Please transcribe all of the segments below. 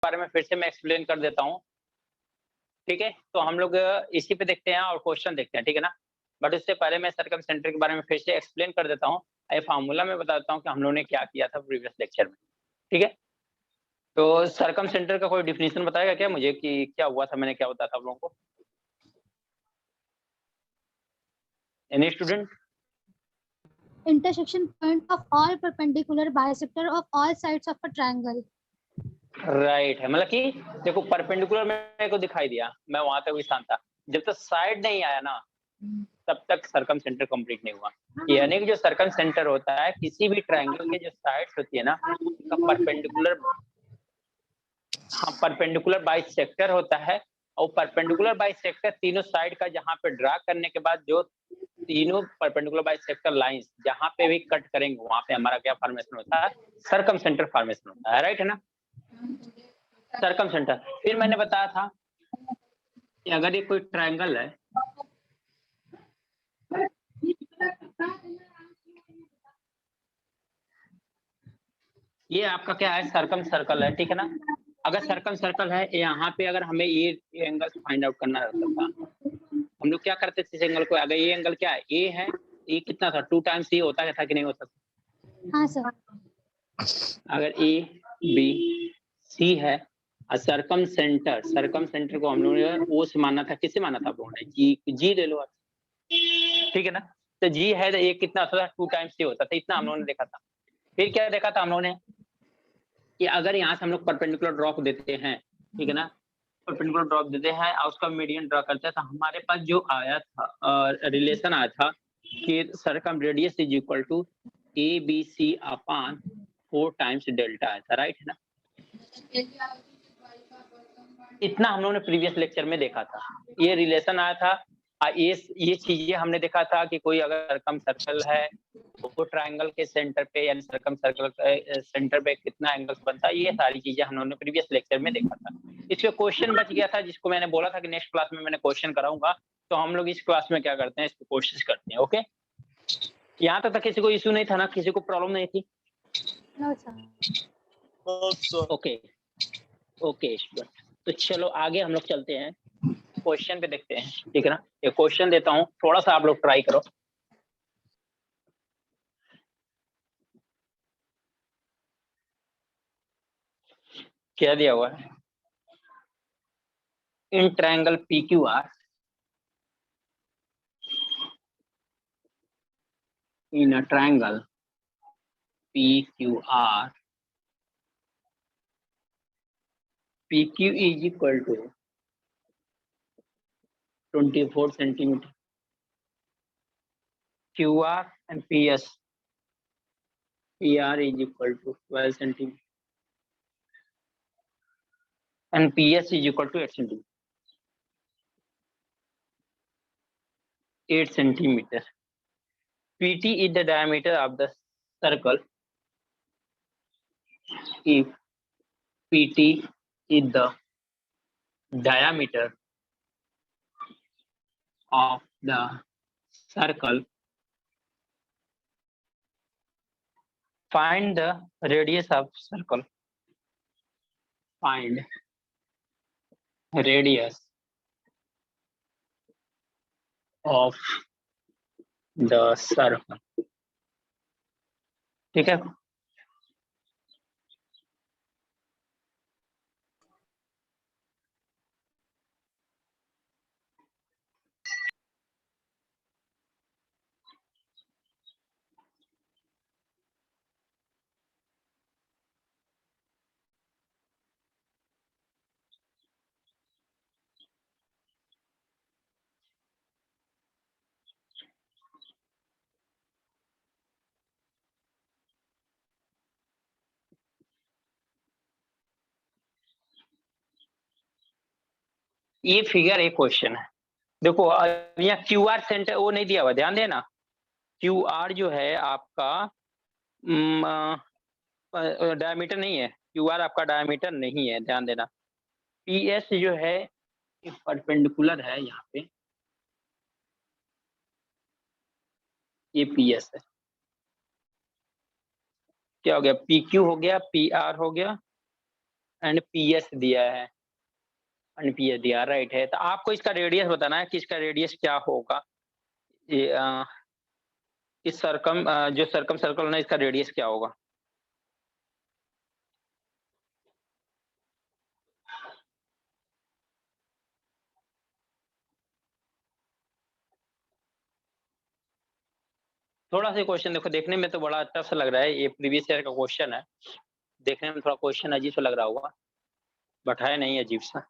बारे में फिर से मैं एक्सप्लेन कर देता हूँ, ठीक है। तो हम लोग इसी पे देखते हैं और क्वेश्चन देखते हैं, ठीक है ना। बट उससे पहले मैं सर्कम सेंटर के बारे में फिर से एक्सप्लेन कर देता हूँ। ये फार्मूला मैं बताता हूँ कि हम लोगों ने क्या किया था प्रीवियस लेक्चर में, ठीक है। तो सर्कम सेंटर का कोई डिफिनीशन बताएगा क्या मुझे कि क्या हुआ था, मैंने क्या बताया था आप लोगों को? Any student? Intersection point of all perpendicular bisector of all sides of a triangle. Right है, मतलब कि देखो परपेंडिकुलर मेरे को दिखाई दिया, मैं वहां तक भी शांत था। जब तक साइड नहीं आया ना तब तक सर्कम सेंटर कंप्लीट नहीं हुआ। यानी कि जो सर्कम सेंटर होता है किसी भी ट्रायंगल के जो साइड्स होती है ना उसका परपेंडिकुलर, हाँ परपेंडिकुलर बाइसेक्टर होता है। और परपेंडिकुलर बाइसेक्टर तीनों साइड का जहाँ पे ड्रा करने के बाद जो तीनों परपेंडिकुलर बाइसेक्टर लाइंस जहाँ पे भी कट करेंगे वहां पे हमारा क्या फॉर्मेशन होता है? सर्कम सेंटर फॉर्मेशन होता है, राइट है ना। Circum centre. फिर मैंने बताया था कि अगर ये कोई ट्रायंगल है, ये आपका क्या है? सर्कम सर्कल है, ठीक है ना। अगर सर्कम सर्कल है यहाँ पे अगर हमें ये एंगल फाइंड आउट करना रहता था, हम लोग क्या करते थे इस एंगल को? अगर ये एंगल क्या है, ए है, ये कितना था? 2 टाइम्स ए होता था कि नहीं होता था? हाँ सर। अगर ए बी सी है और सर्कम सेंटर को हम लोगों ने ओ से माना था, किससे माना था आप लोगों ने? जी ले लो, ठीक है ना। तो जी है तो ये कितना होता था? 2 टाइम्स सी होता था, इतना हम लोगों ने देखा था। फिर क्या देखा था हम लोगों ने कि अगर यहाँ से हम लोग परपेंडिकुलर ड्रॉप देते हैं, ठीक है ना, परपेंडिकुलर ड्रॉप देते हैं और उसका मीडियन ड्रा करते हैं, तो हमारे पास जो आया था रिलेशन आया था कि circumradius is equal to A B C upon 4 times delta आया था, राइट है ना। इतना हम लोगों ने प्रीवियस लेक्चर में देखा था, ये रिलेशन आया था। ये चीजें हमने देखा था कि कोई अगर सर्कम सर्कल है वो ट्रायंगल के सेंटर पे यानी सर्कम सर्कल सेंटर पे कितना एंगल्स बनता है, ये सारी चीजें हम लोगों ने प्रीवियस लेक्चर में देखा था। इसमें क्वेश्चन बच गया था जिसको मैंने बोला था कि नेक्स्ट क्लास में मैंने क्वेश्चन कराऊंगा, तो हम लोग इस क्लास में क्या करते हैं, इसको कोशिश करते हैं। ओके, यहाँ तक किसी को इशू नहीं था ना, किसी को प्रॉब्लम नहीं थी? ओके ओके, तो चलो आगे हम लोग चलते हैं, क्वेश्चन पे देखते हैं, ठीक है ना। ये क्वेश्चन देता हूँ, थोड़ा सा आप लोग ट्राई करो। क्या दिया हुआ है? In triangle P Q R, in a triangle PQR, PQ is equal to 24 centimeter, QR and PS, PR is equal to 12 centimeter, and PS is equal to 8 centimeter. 8 centimeter. PT is the diameter of the circle. If PT is the diameter of the circle, find the radius of circle. Find radius of the circle, ठीक है। ये figure एक question है, देखो यहाँ Q R centre वो नहीं दिया हुआ, ध्यान देना। क्यू आर जो है आपका डायमीटर नहीं है, क्यू आर आपका डायमीटर नहीं है, ध्यान देना। पी एस जो है परपेंडिकुलर है यहाँ पे, ये पी एस है। क्या हो गया? पी क्यू हो गया, पी आर हो गया, एंड पीएस दिया है, एंड पीएस दिया, राइट है। तो आपको इसका रेडियस बताना है कि इसका रेडियस क्या होगा। ये इस जो सर्कम सर्कल है इसका रेडियस क्या होगा। थोड़ा सा क्वेश्चन देखो, देखने में तो बड़ा टफ सा लग रहा है, ये प्रीवियस ईयर का क्वेश्चन है, देखने में थोड़ा क्वेश्चन अजीब सा लग रहा होगा, बट है नहीं अजीब सा।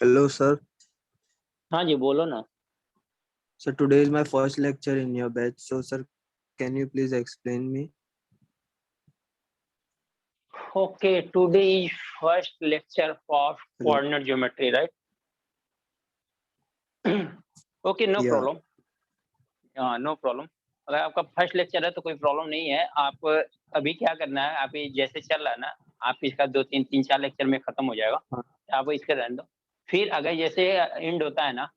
Hello, sir. हाँ जी बोलो ना। So today is my first lecture in your batch. So, sir, can you please explain me? Okay, today is first lecture for Hello. coordinate geometry, right? Okay, no Yeah. problem. No problem. अगर आपका first lecture है तो कोई problem नहीं है। आप अभी क्या करना है, आप ये जैसे चल रहा है ना, आप इसका 2-3-4 लेक्चर में खत्म हो जाएगा, हाँ। आप इसके रहने दो। फिर अगर जैसे एंड होता है ना,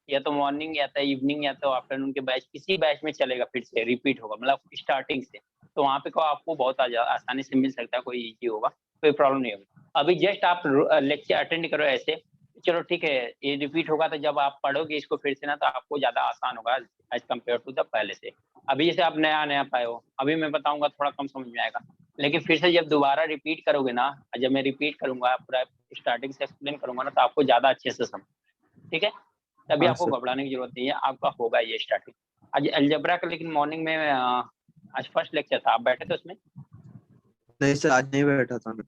या तो मॉर्निंग या तो इवनिंग या तो आफ्टरनून के बैच, किसी बैच में चलेगा, फिर से रिपीट होगा, मतलब स्टार्टिंग से, तो वहाँ पे को आपको बहुत आसानी से मिल सकता है, कोई इजी होगा, कोई प्रॉब्लम नहीं होगी। अभी जस्ट आप लेक्चर अटेंड करो ऐसे, चलो ठीक है, ये रिपीट होगा तो जब आप पढ़ोगे इसको फिर से ना, तो आपको ज्यादा आसान होगा एज कम्पेयर टू द पहले से। अभी जैसे आप नया पाए हो, अभी मैं बताऊंगा थोड़ा कम समझ में आएगा, लेकिन फिर से जब दोबारा रिपीट करोगे ना, जब मैं रिपीट करूंगा पूरा स्टार्टिंग से एक्सप्लेन करूंगा ना, तो आपको ज्यादा अच्छे से समझ, ठीक है। तभी हाँ, आपको sir. घबराने की जरूरत नहीं है, आपका होगा ये स्टार्टिंग। आज अलजेब्रा का लेकिन मॉर्निंग में आज फर्स्ट लेक्चर था, आप बैठे थे उसमें? नहीं सर, आज नहीं बैठा था मैं।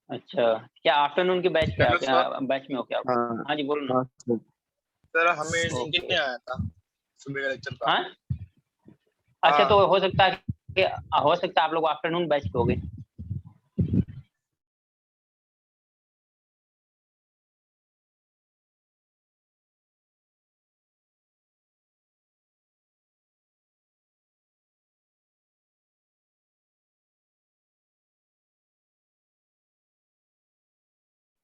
अच्छा, क्या आफ्टरनून की बैच पे हेलो सर। बैच में हो क्या आप? हाँ हाँ जी बोलो ना। हाँ सर। सर हमें लिंक ओके। नहीं आया था सुबह का लेक्चर का। हाँ अच्छा, हाँ। तो हो सकता है कि आप लोग आफ्टरनून बैच पे हो गए।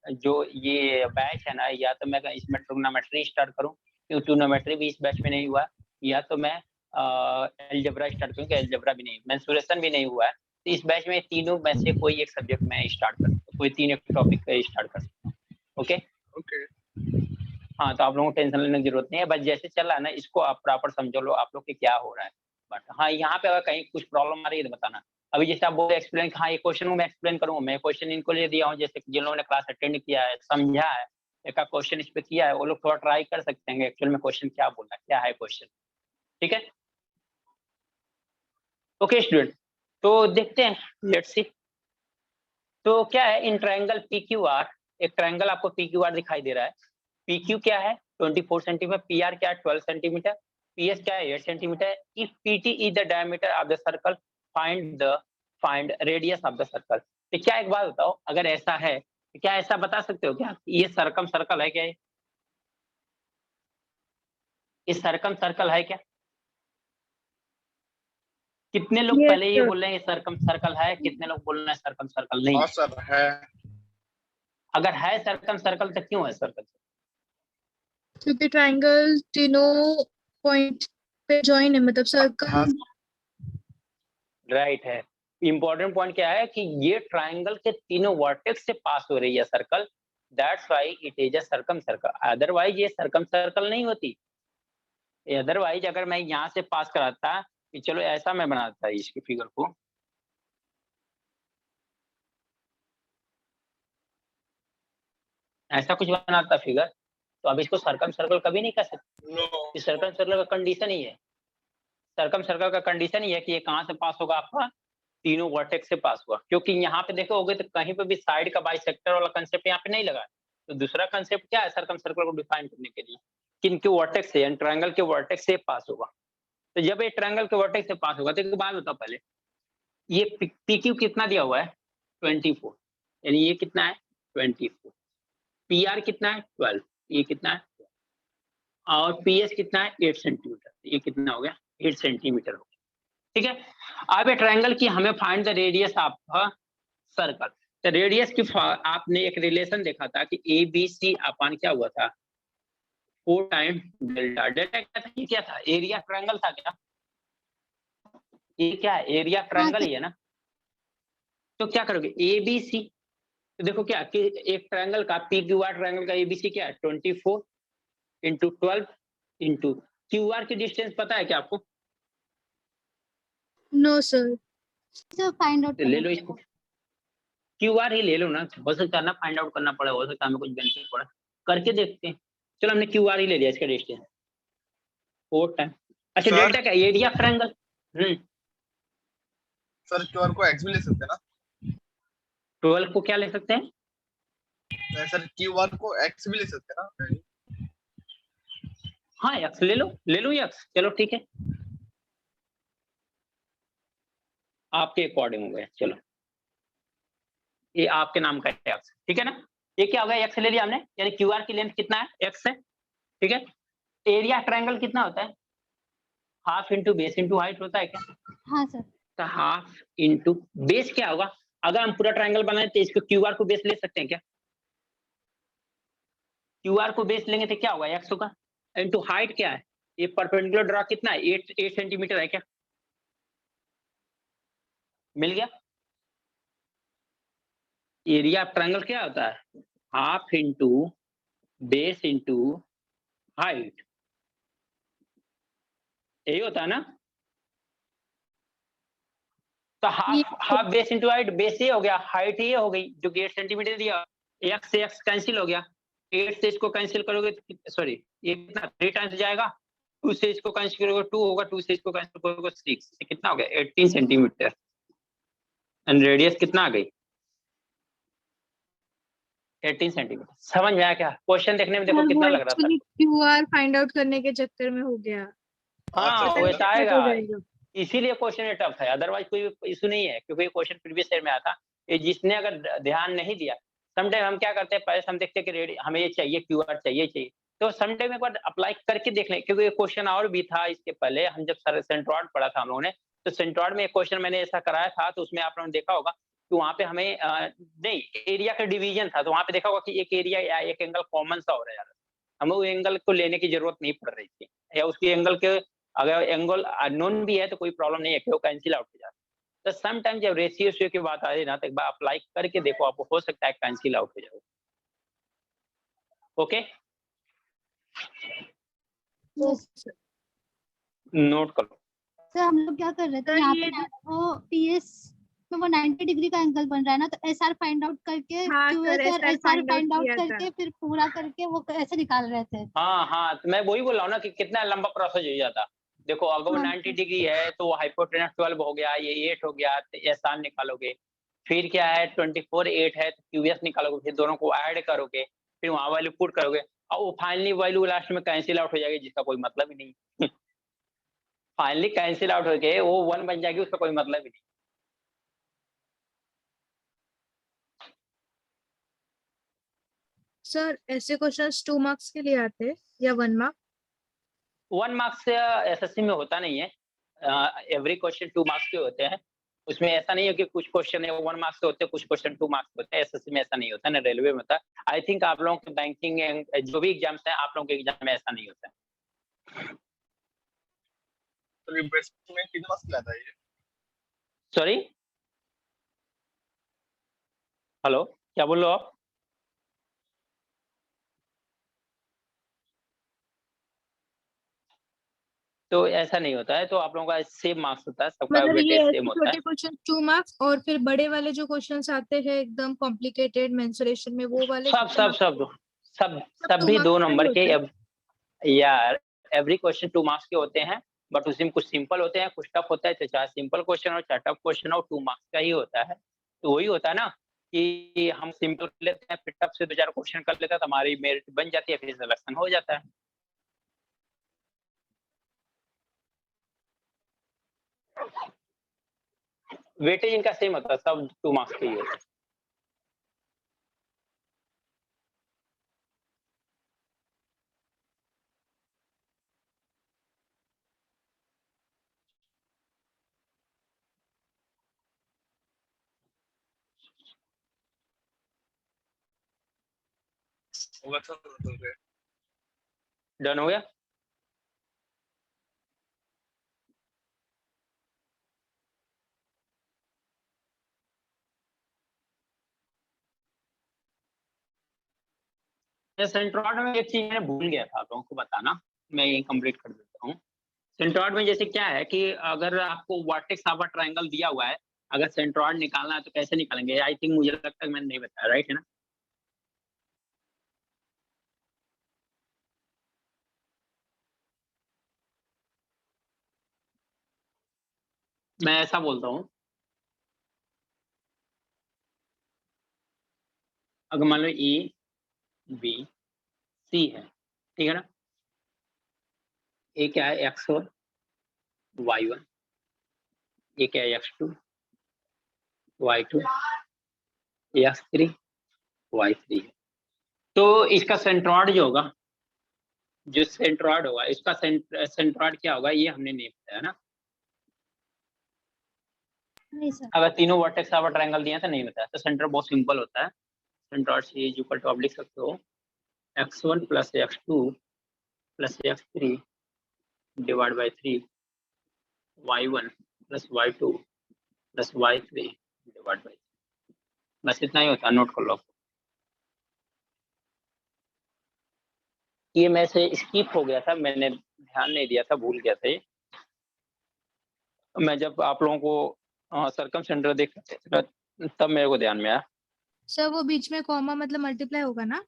जो ये बैच है ना, या तो मैं इसमें ट्रिग्नोमेट्री स्टार्ट करूं, क्योंकि ट्रिग्नोमेट्री भी इस बैच में नहीं हुआ, या तो मैं अलजेब्रा स्टार्ट करूं, कि अलजेब्रा भी नहीं, मेंसुरेशन भी नहीं हुआ है, तो इस बैच में तीनों में से कोई एक सब्जेक्ट मैं स्टार्ट कर सकता हूं, कोई 3 एक टॉपिक पे स्टार्ट कर सकता हूं। Okay okay. हाँ, तो आप लोगों को टेंशन लेने की जरूरत नहीं है, बस जैसे चल रहा है ना, इसको आप प्रॉपर समझो लो आप लोग के क्या हो रहा है। बट हाँ, यहाँ पे अगर कहीं कुछ प्रॉब्लम आ रही है तो बताना। अभी जैसे आप बोले एक्सप्लेन, हाँ ये क्वेश्चन मैं एक्सप्लेन करूंगा, मैं क्वेश्चन इनको ले दिया हूँ, जैसे जिन लोगों ने क्लास अटेंड किया है, समझा है, एक क्वेश्चन इस पे किया है, वो लोग थोड़ा ट्राई कर सकते हैं एक्चुअल में क्वेश्चन क्या बोल रहा है, क्या है क्वेश्चन, ठीक है। ओके स्टूडेंट, तो देखते हैं, लेट्स सी। तो क्या है, in triangle P Q R, एक ट्रायंगल आपको पी क्यू आर दिखाई दे रहा है। पी क्यू क्या है 24 सेंटीमीटर, पी आर क्या है 12 सेंटीमीटर, पी एस क्या है 8 centimetre. If P T is the diameter of the circle, find radius of the circle. तो क्या एक बात बताओ, अगर ऐसा है तो क्या ऐसा बता सकते हो क्या ये सरकम सर्कल है क्या, ये सरकम सर्कल है क्या? कितने लोग Yes, पहले ये sir. बोल रहे हैं ये सरकम सर्कल है, कितने लोग बोल रहे हैं सरकम सर्कल नहीं? हाँ सर है। अगर है सरकम सर्कल तो क्यों है सर्कल? क्योंकि ट्रायंगल तीनों पॉइंट पे जॉइन है, मतलब सर्कल। हाँ राइट है। इंपॉर्टेंट पॉइंट क्या है कि ये ट्रायंगल के तीनों वर्टेक्स से पास हो रही है circle, that's why it is a circum circle, otherwise ये सर्कम सर्कल नहीं होती। अदरवाइज अगर मैं यहाँ से पास कराता कि चलो ऐसा मैं बनाता इसकी फिगर को, ऐसा कुछ बनाता फिगर, तो अब इसको सर्कम सर्कल कभी नहीं कर सकते। नो। इस सर्कम सर्कल का कंडीशन ही है, सर्कम सर्कल का कंडीशन ही है कि ये कहाँ से पास होगा, आपका तीनों वर्टेक्स से पास हुआ। क्योंकि यहाँ पे देखोगे तो कहीं पे भी साइड का बाइसेक्टर वाला कंसेप्ट यहाँ पे नहीं लगा। तो दूसरा कंसेप्ट क्या है सर्कम सर्कल को डिफाइन करने के लिए, किनके वर्टेक्स से, यानी ट्रायंगल के वर्टेक्स से पास होगा। तो जब ये ट्रायंगल के वर्टेक्स से पास होगा, तो एक बात बताओ पहले, ये पी क्यू कितना दिया हुआ है 24, यानी ये कितना है 24, पी आर कितना है 12, ये कितना है, और पी एस कितना है 8 सेंटीमीटर, ये कितना हो गया 8 सेंटीमीटर हो गया, ठीक है। अब ये ट्रायंगल की हमें find the radius of circle. तो रेडियस की आपने एक रिलेशन देखा था कि ए बी सी अपान क्या हुआ था, 4 टाइम डेल्टा। डेल्टा क्या था? ये क्या था? एरिया ट्रायंगल था क्या? ये क्या है? एरिया ट्रायंगल ही है ना। तो क्या करोगे? एबीसी, तो देखो क्या कि एक ट्रायंगल का पी क्यू आर ट्रायंगल का एबीसी क्या है? 24 इंटू 12 इंटू क्यू आर की डिस्टेंस पता है क्या आपको? No, sir. Sir find out तो ले लो इसको, क्यू आर ही ले लो ना, हो सकता है ना फाइंड आउट करना पड़े, हो सकता है हमें कुछ बेनिफिट पड़ा, करके देखते हैं। चलो हमने क्यू आर ही ले लिया इसका डिस्टेंस 4 टाइम। अच्छा सर डेल्टा क्या? Area triangle. सर क्यूआर को एक्स भी ले सकते हैं ना? 12 को क्या ले सकते हैं? नहीं, सर क्यूआर को एक्स भी ले सकते हैं ना? हाँ एक्स ले लो, ले लो एक्स, चलो ठीक है, आपके अकॉर्डिंग हो गया। चलो ये आपके नाम का एक्स, ठीक है ना। ये क्या हो गया? एक्स ले लिया हमने, यानी क्यू आर की लेंथ कितना है? एक्स है, ठीक है। एरिया ट्रायंगल कितना होता है? Half into base into height होता है क्या? हाँ सर। तो हाफ इंटू बेस क्या होगा? अगर हम पूरा ट्रायंगल बनाए तो इसको क्यू आर को बेस ले सकते हैं क्या? क्यू आर को बेस लेंगे तो क्या होगा? एक्स होगा, इंटू हाइट क्या है? ये परपेंडिकुलर ड्रा कितना है? 8 सेंटीमीटर है क्या? मिल गया। एरिया ऑफ ट्रायंगल क्या होता है? Half into base into height, यही होता है ना। तो half half base into height, base ये हो गया, हाइट ये हो गई जो कि 8 सेंटीमीटर दिया। एक्स से एक्स कैंसिल हो गया, 8 से इसको कैंसिल करोगे तो सॉरी ये कितना 3 टाइम्स जाएगा, 2 से इसको कैंसिल करोगे 2 होगा, 2 से इसको कैंसिल करोगे 6, कितना हो गया? 18 सेंटीमीटर। एंड रेडियस कितना आ गई? 18 सेंटीमीटर। समझ में आया क्या? क्वेश्चन देखने में देखो Sir, वो कितना लग रहा था। actually QR find out करने के चक्कर में हो गया। हाँ अच्छा, वैसा Difficult हो आएगा, जाएगा। इसीलिए क्वेश्चन टफ है, अदरवाइज कोई इशू नहीं है, क्योंकि ये क्वेश्चन प्रीवियस ईयर में आया था। ये जिसने अगर ध्यान नहीं दिया, समटाइम हम क्या करते हैं, पहले हम देखते हैं कि रेडी हमें ये चाहिए, क्यूआर चाहिए, तो समटाइम एक बार अप्लाई करके देख लें, क्योंकि ये क्वेश्चन और भी था इसके पहले, हम जब सेंट्रॉइड पढ़ा था हम लोगों ने, तो सेंट्रॉइड में एक क्वेश्चन मैंने ऐसा कराया था, तो उसमें आप लोगों ने देखा होगा कि वहाँ पे हमें नहीं एरिया का डिवीजन था, तो वहाँ पे देखा होगा कि एक एरिया या एक एंगल कॉमन सा हो रहा है, हमें वो एंगल को लेने की जरूरत नहीं पड़ रही थी, या उसकी एंगल के अगर एंगल अननोन भी है तो कोई प्रॉब्लम नहीं है कि वो कैंसिल आउट हो जाता है। तो सम टाइम जब रेशियो की बात आ रही ना, तो एक बार अप्लाई करके देखो, आपको हो सकता है कैंसिल आउट हो जाए। Okay Yes. नोट करो। सर हम लोग क्या कर रहे थे सर, यहाँ ये पे वो पीएस में वो 90 डिग्री का एंगल बन रहा है ना, तो एसआर फाइंड आउट करके हाँ क्यूएस सर, और SR SR find out find out किया था। करके फिर पूरा करके वो ऐसे निकाल रहे थे। हाँ तो मैं वही बोल रहा हूँ ना कि कितना लंबा प्रोसेस हो जाता। देखो अगर वो हाँ 90 डिग्री है तो हाइपोटेनस 12 हो गया, ये 8 हो गया, तो एहसान निकालोगे, फिर क्या है 24 8 है तो क्यूएस निकालोगे, फिर दोनों को ऐड करोगे, फिर वहां वैल्यू पुट करोगे, और वो फाइनली वैल्यू लास्ट में कैंसिल आउट हो जाएगी, जिसका कोई मतलब ही नहीं। फाइनली कैंसिल आउट हो गए, वो 1 बन जाएगी, उसका कोई मतलब ही नहीं। सर ऐसे क्वेश्चंस 2 मार्क्स के लिए आते हैं या 1 मार्क? 1 मार्क्स से एसएससी में होता नहीं है, एवरी क्वेश्चन 2 मार्क्स के होते हैं। उसमें ऐसा नहीं है कि कुछ क्वेश्चन है 1 मार्क्स के होते हैं, कुछ क्वेश्चन 2 मार्क्स के होते हैं, एसएससी में ऐसा नहीं होता, ना रेलवे में होता है। आई थिंक आप लोगों के बैंकिंग जो भी एग्जाम्स हैं, आप लोगों के एग्जाम में ऐसा नहीं होता है। तो बेस में कितने मार्क्स लाता है ये? सॉरी, हेलो, क्या बोल रहे हो आप? तो ऐसा नहीं होता है, तो आप लोगों का सेम मार्क्स होता है, सबका मतलब ये वेटेज ऐसे सेम होता है। छोटे क्वेश्चन 2 मार्क्स और फिर बड़े वाले जो क्वेश्चंस आते हैं एकदम कॉम्प्लिकेटेड मेंसुरेशन में, वो वाले सब कितने सब मार्क्स? सब सब सब सब 2 भी 2 मार्क्स का ही नंबर के, होता है। यार एवरी क्वेश्चन 2 मार्क्स के होते हैं, बट उसमें कुछ सिंपल होते हैं, कुछ टफ होता है, तो चाहे सिंपल क्वेश्चन हो चाहे टफ क्वेश्चन हो, 2 मार्क्स का ही होता है। तो वही होता है ना कि हम सिंपल कर लेते हैं, फिर टफ से 2-4 क्वेश्चन कर लेते हैं, तो हमारी मेरिट बन जाती है, फिर सिलेक्शन हो जाता है। वेटेज इनका सेम होता है, सब 2 मार्क्स के ही होता है। होगा सर, डन हो गया? सेंट्रॉइड में एक चीज मैं भूल गया था आप लोगों को बताना, मैं ये कंप्लीट कर देता हूँ। सेंट्रॉइड में जैसे क्या है कि अगर आपको वर्टेक्स ऑफ अ ट्रायंगल दिया हुआ है, अगर सेंट्रॉइड निकालना है तो कैसे निकालेंगे? आई थिंक मुझे लगता है मैंने नहीं बताया, राइट है ना? मैं ऐसा बोलता हूँ, अगर मान लो ए बी सी है, ठीक है ना? ए क्या है? एक्स और वाई वन, ये क्या है? X two Y two X three Y three. तो इसका सेंट्रॉइड जो होगा, जो सेंट्रॉइड होगा, इसका सेंट्रॉइड क्या होगा ये हमने नहीं बताया ना। नहीं सर। अगर तीनों वर्टेक्स ऑफ ट्रायंगल दिए तो नहीं बताया, तो सेंटर बहुत सिंपल होता है। Centroid C is equal to, आप लिख सकते हो x1 plus x2 plus x3 divide by 3 y1 plus y2 plus y3 divide by, बस इतना ही होता है, नोट कर लो। ये मैं से स्किप हो गया था, मैंने ध्यान नहीं दिया था, भूल गया था ये। मैं जब आप लोगों को सरकम सेंटर देख रहा था तब मेरे को ध्यान में आया। सर वो बीच में कॉमा मतलब मल्टीप्लाई होगा ना?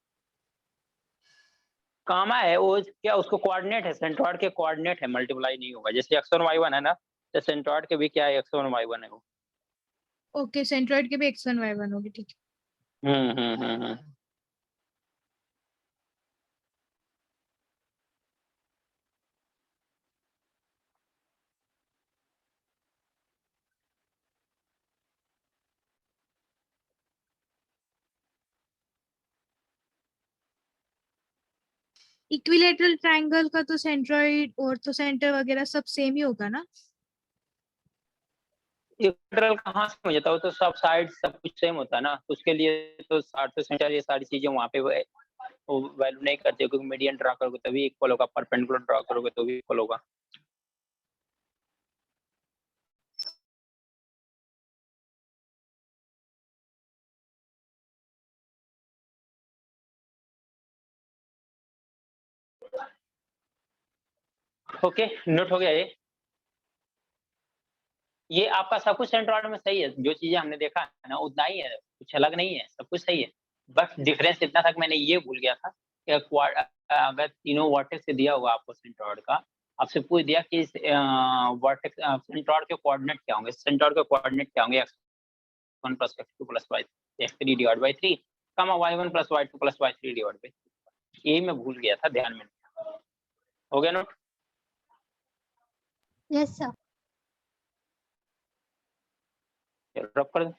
कामा है वो क्या, उसको कोऑर्डिनेट है, सेंट्रॉइड के कोऑर्डिनेट है, मल्टीप्लाई नहीं होगा। जैसे x1 y1 है ना, तो सेंट्रॉइड के भी क्या है, x1 y1 है वो। ओके, सेंट्रॉइड के भी x1 y1 होगी, ठीक है। हम्म। इक्विलेटरल ट्रायंगल का तो सेंट्रॉइड ऑर्थो सेंटर वगैरह सब सेम ही होगा ना? इक्विलेटरल कहाँ से हो जाता है, वो तो सब साइड सब कुछ सेम होता है ना, तो उसके लिए तो 60 सेंटर ये सारी चीजें वहाँ पे वो वैल्यू नहीं करते, क्योंकि मीडियन ड्रा करोगे तभी इक्वल होगा, परपेंडिकुलर ड्रा करोगे तो भी इक्वल होगा। ओके, नोट हो गया ये आपका सब कुछ सेंट्रॉइड में सही है, जो चीजें हमने देखा है ना उतना ही है, कुछ अलग नहीं है, सब कुछ सही है। बस डिफरेंस इतना था कि मैंने ये भूल गया था कि अगर तीनों वर्टेक्स से दिया होगा आपको सेंट्रॉइड का, आपसे पूछ दिया कि वर्टेक्स सेंट्रॉइड के कोऑर्डिनेट क्या होंगे, सेंट्रॉइड के कोऑर्डिनेट क्या होंगे, x1 plus x2 plus x3 divide by 3 कमा y1 plus y2 plus y3 divide by, यही मैं भूल गया था, ध्यान में नहीं था। हो गया नोट? Yes sir. रब कर दो।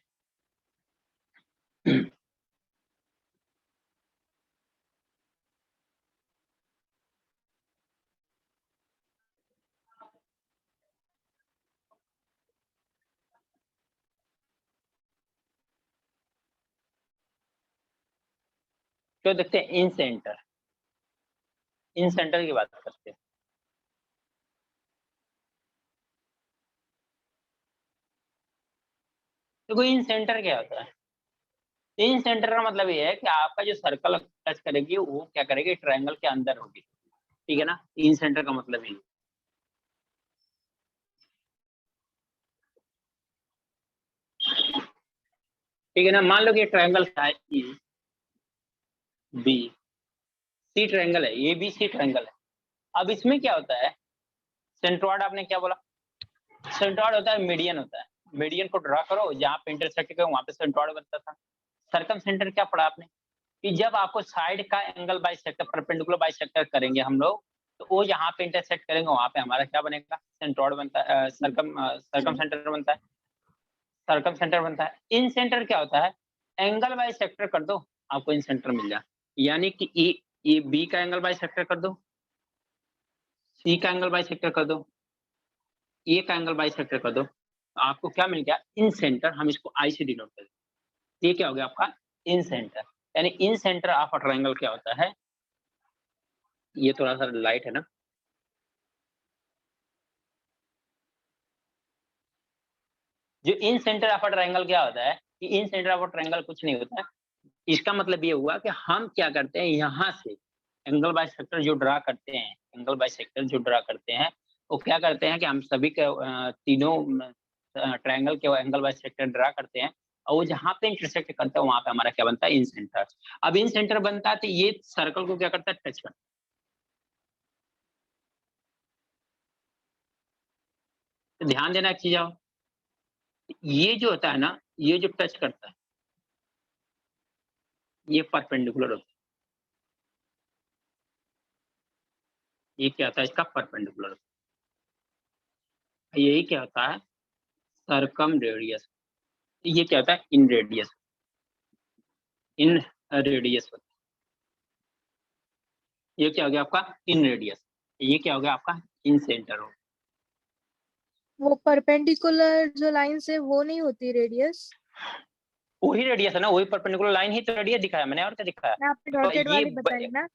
तो देखते हैं इन सेंटर, इन सेंटर की बात करते हैं। देखो इन सेंटर क्या होता है, इन सेंटर का मतलब ये है कि आपका जो सर्कल टच करेगी वो क्या करेगी, ट्रायंगल के अंदर होगी, ठीक है ना? इन सेंटर का मतलब ये, ठीक है ना? मान लो कि ट्रायंगल का है ए बी सी ट्रायंगल है, ए बी सी ट्रायंगल है। अब इसमें क्या होता है, सेंट्रॉइड आपने क्या बोला, सेंट्रॉइड होता है मीडियन होता है, मीडियन को ड्रा करो, जहाँ पे इंटरसेक्ट करो वहां पे सेंट्रॉइड बनता था। सर्कम सेंटर क्या पढ़ा आपने कि जब आपको साइड का एंगल बाइसेक्टर, परपेंडिकुलर बाइसेक्टर करेंगे हम लोग, तो वो यहाँ पे इंटरसेक्ट करेंगे, वहां पे हमारा क्या बनेगा, सेंट्रॉइड बनता है, सर्कम सेंटर बनता है, सर्कम सेंटर बनता है। इन सेंटर क्या होता है, एंगल बाइसेक्टर कर दो आपको इन सेंटर मिल जाए, यानी कि ए बी का एंगल बाइसेक्टर कर दो, सी का एंगल बाइसेक्टर कर दो, ए का एंगल बाइसेक्टर कर दो, तो आपको क्या मिल गया, इन सेंटर। हम इसको आई से डिनोट कर दें, ये क्या हो गया आपका इन सेंटर, यानी इन सेंटर ऑफ अ ट्रायंगल क्या होता है, ये थोड़ा सा लाइट है ना, जो इन सेंटर ऑफ अ ट्रायंगल क्या होता है कि इन सेंटर ऑफ अ ट्रायंगल कुछ नहीं होता है। इसका मतलब ये हुआ कि हम क्या करते हैं, यहाँ से एंगल बाइसेक्टर जो ड्रा करते हैं, एंगल बाइसेक्टर जो ड्रा करते हैं, वो क्या करते हैं कि हम सभी के तीनों ट्रायंगल के एंगल बाइसेक्टर ड्रा करते हैं, और वो जहाँ पे इंटरसेक्ट करता है वहां पे हमारा क्या बनता है, इन सेंटर। अब इन सेंटर बनता है तो ये सर्कल को क्या करता है, टच करता है। तो ध्यान देना एक चीज आओ, ये जो होता है ना, ये जो टच करता है ये परपेंडिकुलर होता है। ये क्या होता है, इसका परपेंडिकुलर होता है। यही क्या होता है, सरकम रेडियस। ये क्या होता है, इन रेडियस, इन रेडियस होता है। ये क्या हो गया आपका, इन रेडियस। ये क्या हो गया आपका, इन सेंटर हो। वो परपेंडिकुलर जो लाइंस है वो नहीं होती रेडियस? वही रेडियस है ना, वही परपेंडिकुलर लाइन ही तो रेडियस दिखाया मैंने, और क्या दिखाया। मैं आपने तो डॉटेड ये वाली बताई ना,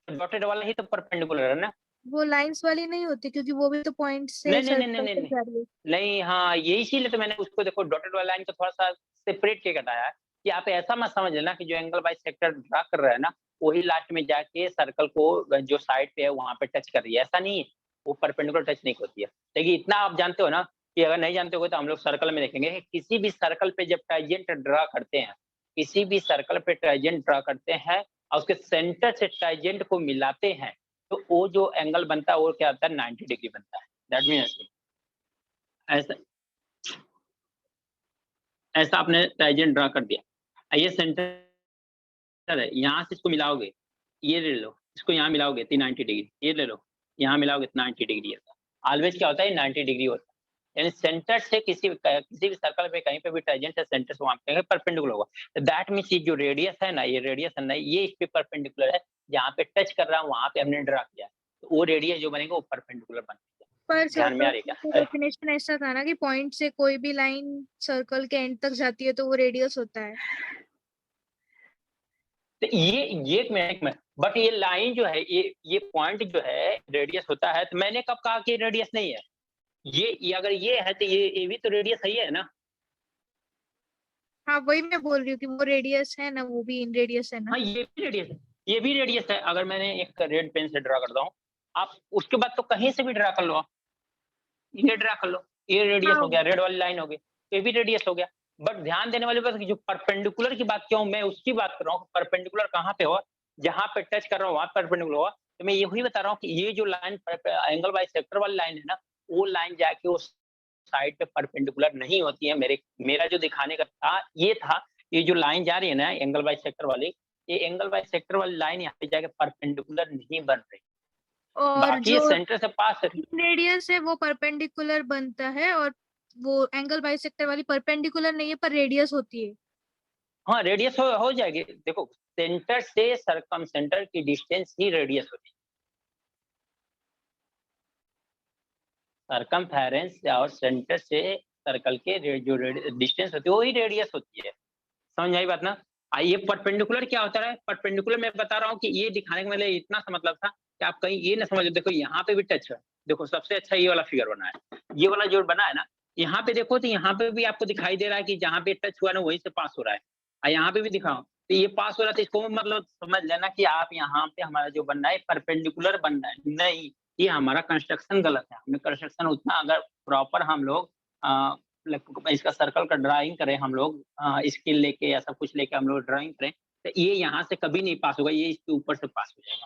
डॉटेड वाला ही तो परपेंडिकुलर है ना। वो लाइंस वाली नहीं होती क्योंकि वो भी तो पॉइंट से नहीं नहीं नहीं नहीं सर्कल नहीं तक नहीं जा रही है। नहीं, हाँ ये इसीलिए तो मैंने उसको देखो डॉटेड वाला लाइन को थोड़ा सा सेपरेट के घटाया है कि आप ऐसा मत समझ लेना कि जो एंगल बाई सेक्टर ड्रा कर रहा है ना, वही लास्ट में जाके सर्कल को जो साइड पे है वहां पे टच कर रही है, ऐसा नहीं है। वो परपेंडिकुलर टच नहीं होती है। लेकिन इतना आप जानते हो ना कि अगर नहीं जानते हो तो हम लोग सर्कल में देखेंगे कि किसी भी सर्कल पे जब टाइजेंट ड्रा करते हैं, किसी भी सर्कल पे टाइजेंट ड्रा करते हैं और उसके सेंटर से टाइजेंट को मिलाते हैं, तो वो जो एंगल बनता है वो क्या होता है, 90 डिग्री बनता है। दैट मीन्स ऐसा ऐसा आपने टाइजेंट ड्रा कर दिया। ये सेंटर है, यहाँ से इसको मिलाओगे, ये ले लो, इसको यहाँ मिलाओगे तो 90 डिग्री, ये ले लो, यहाँ मिलाओगे तो 90 डिग्री होता है। ऑलवेज क्या होता है, 90 डिग्री होता है। यानी सेंटर से किसी भी सर्कल पे कहीं पे भी टाइजेंट है, सेंटर से वहां पे परपेंडिकुलर होगा। दैट मीन्स ये जो रेडियस है ना, ये रेडियस है ना, ये इस पे परपेंडिकुलर है। जहाँ पे टच कर रहा है वहां पे हमने ड्रा किया, तो वो रेडियस जो बनेगा वो परपेंडिकुलर बनेगा। पर ध्यान में आ सर्कल रही है का क्या। डेफिनेशन ऐसा था ना कि पॉइंट से कोई भी लाइन सर्कल के एंड तक जाती है तो वो रेडियस होता है। तो ये एक मिनट, बट ये लाइन जो है, ये पॉइंट जो है रेडियस होता है, तो मैंने कब कहा कि रेडियस नहीं है। ये अगर ये है तो ये भी तो रेडियस सही है ना। हाँ वही मैं बोल रही हूँ कि वो रेडियस है ना, वो भी इन रेडियस है ना। हाँ ये भी रेडियस है, ये भी रेडियस है। अगर मैंने एक रेड पेन से ड्रा करता हूँ, आप उसके बाद तो कहीं से भी ड्रा कर लो आप, ये ड्रा कर लो, ये रेडियस हो हाँ गया, रेड वाली लाइन हो गई, ये भी रेडियस हो गया। बट ध्यान देने वाली बात, जो परपेंडिकुलर की बात क्यों, मैं उसकी बात कर रहा हूँ। परपेंडिकुलर कहाँ पे हो, जहां पे टच कर रहा हूँ वहां परपेंडिकुलर हुआ। तो मैं यही बता रहा हूँ कि ये जो लाइन एंगल बाई सेक्टर वाली लाइन है ना, वो लाइन जाके उस साइड पे परपेंडिकुलर नहीं होती है। मेरा जो दिखाने का था ये था, ये जो लाइन जा रही है ना एंगल बाई सेक्टर वाली, ये एंगल बाई सेक्टर वाली लाइन यहाँ पे जाके परपेंडिकुलर नहीं बन रही, और बाकी ये जो सेंटर से पास है। रेडियस है वो परपेंडिकुलर बनता है, और वो एंगल बाइसेक्टर वाली परपेंडिकुलर नहीं है पर रेडियस होती है। हाँ रेडियस हो जाएगी। देखो सेंटर से सरकम सेंटर की डिस्टेंस ही रेडियस होती है। सरकमफेरेंस और सेंटर से सर्कल के जो डिस्टेंस होती है वही रेडियस होती है। समझ आई बात ना। ये परपेंडिकुलर क्या होता है, परपेंडिकुलर मैं बता रहा हूँ कि ये दिखाने का मतलब इतना सा मतलब था कि आप कहीं ये ना समझो। देखो यहाँ पे भी टच है, देखो सबसे अच्छा ये वाला फिगर बना है, ये वाला जो बना है ना, यहाँ पे देखो तो यहाँ पे भी आपको दिखाई दे रहा है कि जहाँ पे टच हुआ ना वहीं से पास हो रहा है, और यहाँ पे भी दिखाओ तो ये पास हो रहा है। तो इसको मतलब समझ लेना कि आप यहाँ पे हमारा जो बनना है परपेंडिकुलर बनना है, नहीं ये हमारा कंस्ट्रक्शन गलत है। हमने कंस्ट्रक्शन उतना अगर प्रॉपर हम लोग इसका सर्कल का ड्राइंग करें, हम लोग स्केल लेके या सब कुछ लेके हम लोग ड्राइंग करें, तो ये यहाँ से कभी नहीं पास होगा, ये इसके ऊपर से पास हो जाएगा।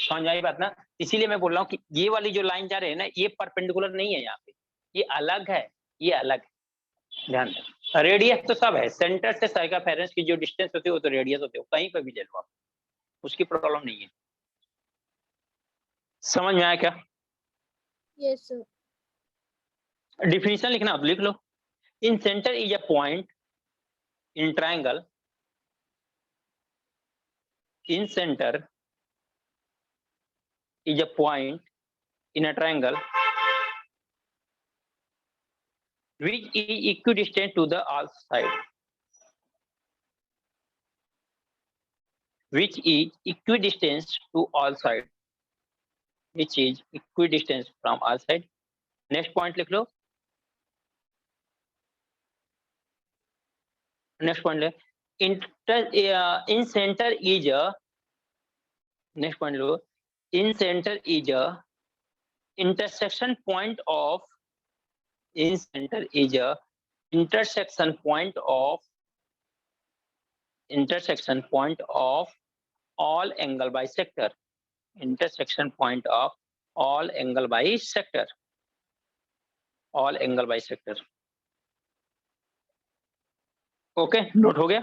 समझ आई बात ना। इसीलिए मैं बोल रहा हूँ कि ये वाली जो लाइन जा रही है ना, ये परपेंडिकुलर नहीं है यहाँ पे, ये अलग है, ये अलग है। ध्यान दें, रेडियस तो सब है, सेंटर से सर्कमफेरेंस की जो डिस्टेंस होती है वो तो रेडियस होती है, कहीं पर भी ले लो आप, उसकी प्रॉब्लम नहीं है। समझ में आया क्या। Yes sir. डिफिनीशन लिखना हो तो लिख लो। Incentre is a point in triangle, in center is a point in a triangle which is equidistant to the all side, which is equidistant to all side, which is equidistant from all side. Next point लिख लो, next point ले, incentre is a, next point लो, incentre is a intersection point of, incentre is a intersection point of all angle bisector, intersection point of all angle bisector, all angle bisector. Okay, note हो गया?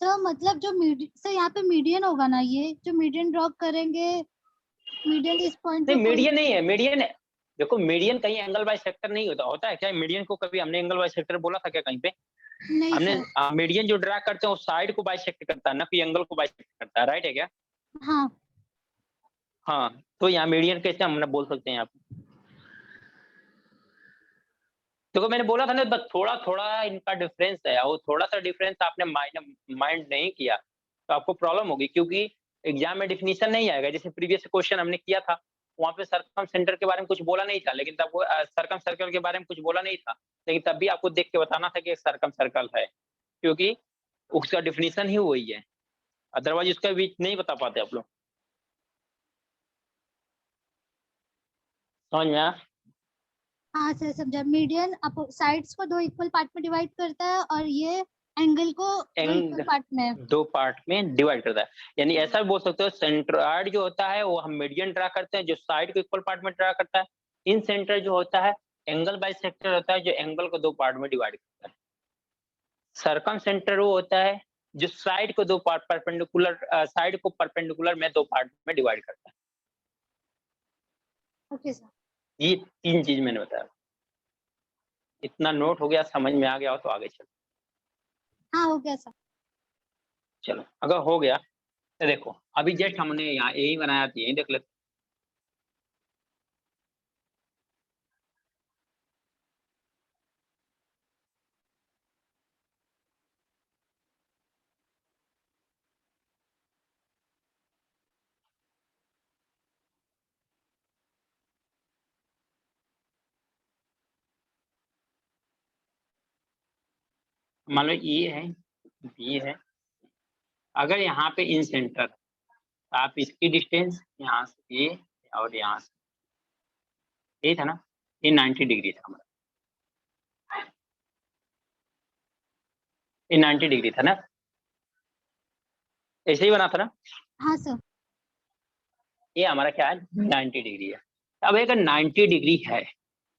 Sir मतलब जो sir यहाँ पे median होगा ना, ये जो मीडियन ड्रॉ करेंगे, मीडियन इस पॉइंट नहीं, मीडियन नहीं है, मीडियन है, देखो मीडियन कहीं एंगल बाइसेक्टर नहीं होता है क्या? मीडियन को कभी हमने एंगल बाइसेक्टर बोला था क्या कहीं पे? नहीं हमने सर। मीडियन जो ड्रा करते हैं वो साइड को बाइसेक्ट करता है ना, कि एंगल को बाइसेक्ट करता है, राइट है क्या? हाँ हाँ, तो यहाँ मीडियन कैसे हम बोल सकते हैं आप? देखो मैंने बोला था ना, बस थोड़ा थोड़ा इनका डिफरेंस है, वो थोड़ा सा डिफरेंस आपने माइंड नहीं किया तो आपको प्रॉब्लम होगी, क्योंकि एग्जाम में डिफिनीशन नहीं आएगा। जैसे प्रीवियस क्वेश्चन हमने किया था, वहां पे सर्कम सेंटर के बारे में कुछ बोला नहीं था, लेकिन तब सर्कम सर्कल के बारे में कुछ बोला नहीं था, लेकिन तब भी आपको देख के बताना था कि एक सर्कम सर्कल है, क्योंकि उसका डिफिनीशन ही वही है, अदरवाइज उसका भी नहीं बता पाते आप लोग। समझ में आया? हाँ सर समझा। मीडियन साइड्स को दो इक्वल पार्ट में डिवाइड करता है और ये एंगल को दो इक्वल पार्ट में, दो पार्ट में डिवाइड करता है। यानी ऐसा भी बोल सकते हो, सेंट्रॉइड जो होता है वो हम मीडियन ड्रा करते हैं, जो साइड को इक्वल पार्ट में ड्रा करता है। इन सेंटर जो होता है एंगल बाइसेक्टर होता है, जो एंगल को दो पार्ट में डिवाइड करता है। सर्कम सेंटर वो होता है जो साइड को दो पार्ट परपेंडिकुलर, साइड को परपेंडिकुलर में दो पार्ट में डिवाइड करता है। Okay sir. ये तीन चीज मैंने बताया। इतना नोट हो गया, समझ में आ गया हो तो आगे चलो। हाँ हो गया सर। चलो अगर हो गया तो देखो, अभी जस्ट हमने यहाँ यही बनाया था, यही देख लेते। मान लो ये है, बी है, अगर यहाँ पे इन सेंटर, आप इसकी डिस्टेंस यहाँ से ये और यहाँ से ये था ना, ये 90 डिग्री था हमारा, ये 90 डिग्री था ना, ऐसे ही बना था ना। हाँ सर। ये हमारा क्या है, 90 डिग्री है। अब अगर 90 डिग्री है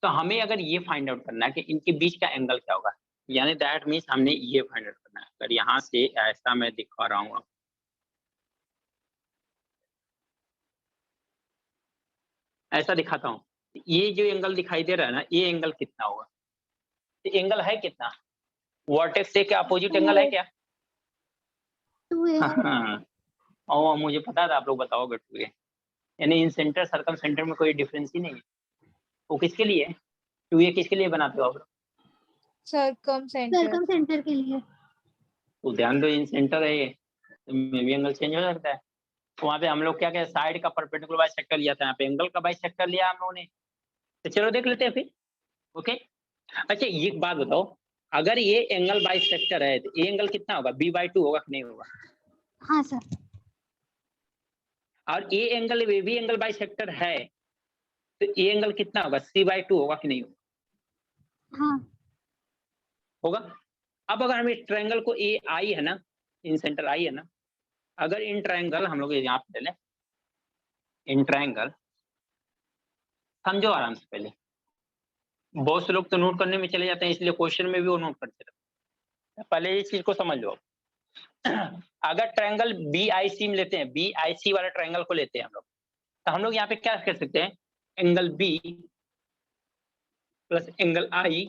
तो हमें अगर ये फाइंड आउट करना है कि इनके बीच का एंगल क्या होगा, यानी दैट मीन्स हमने ये फाइंड आउट करना है। अगर यहाँ से ऐसा मैं दिखा रहा हूँ, ऐसा दिखाता हूँ, ये जो एंगल दिखाई दे रहा है ना, ये एंगल कितना होगा? ये एंगल है कितना? वर्टेक्स से क्या अपोजिट एंगल है क्या? 2a। हाँ, और मुझे पता था आप लोग बताओगे 2a, यानी इन सेंटर सर्कम सेंटर में कोई डिफरेंस ही नहीं है। वो किसके लिए है? 2a किसके लिए बनाते हो आप लोग? सर्कम सेंटर के लिए। तो ध्यान दो, इन सेंटर है ये, तो मे भी एंगल चेंज हो सकता है। वहाँ पे हम लोग क्या कहते हैं, साइड का परपेंडिकुलर बाइसेक्टर लिया था, यहाँ पे एंगल का बाइसेक्टर लिया हम लोगों ने। तो चलो देख लेते हैं फिर। ओके, अच्छा ये बात बताओ, अगर ये एंगल बाइसेक्टर है तो ये एंगल कितना होगा? b/2 होगा कि नहीं होगा? हाँ सर। और ये एंगल भी एंगल बाइसेक्टर है तो ये एंगल कितना होगा? c/2 होगा कि नहीं होगा? हाँ होगा। अब अगर हम इस ट्रायंगल को ए आई है ना, इन सेंटर आई है ना, अगर इन ट्रायंगल हम लोग यहाँ पे ले, इन ट्रायंगल समझो आराम से, पहले बहुत से लोग तो नोट करने में चले जाते हैं, इसलिए क्वेश्चन में भी वो नोट करते रहते हैं। पहले इस चीज को समझ लो। अगर ट्रायंगल BIC में लेते हैं, BIC वाला ट्रायंगल को लेते हैं हम लोग, तो हम लोग यहाँ पे क्या कर सकते हैं, angle B plus angle I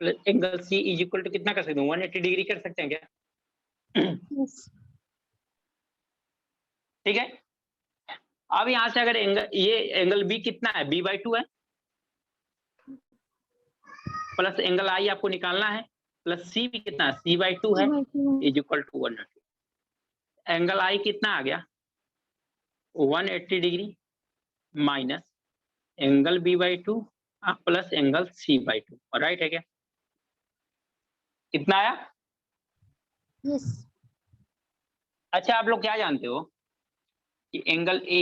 plus angle C is equal to कितना कर सकते हैं? 180 डिग्री कर सकते हैं क्या? यस। ठीक है। अब यहाँ से अगर एंगल, ये एंगल B कितना है? b/2 है, प्लस एंगल I आपको निकालना है, प्लस सी भी कितना है, c/2 है, इज इक्वल टू 180। एंगल आई कितना आ गया, 180 degree minus angle b/2 plus angle c/2, right है क्या? कितना आया? यस। अच्छा, आप लोग क्या जानते हो कि एंगल ए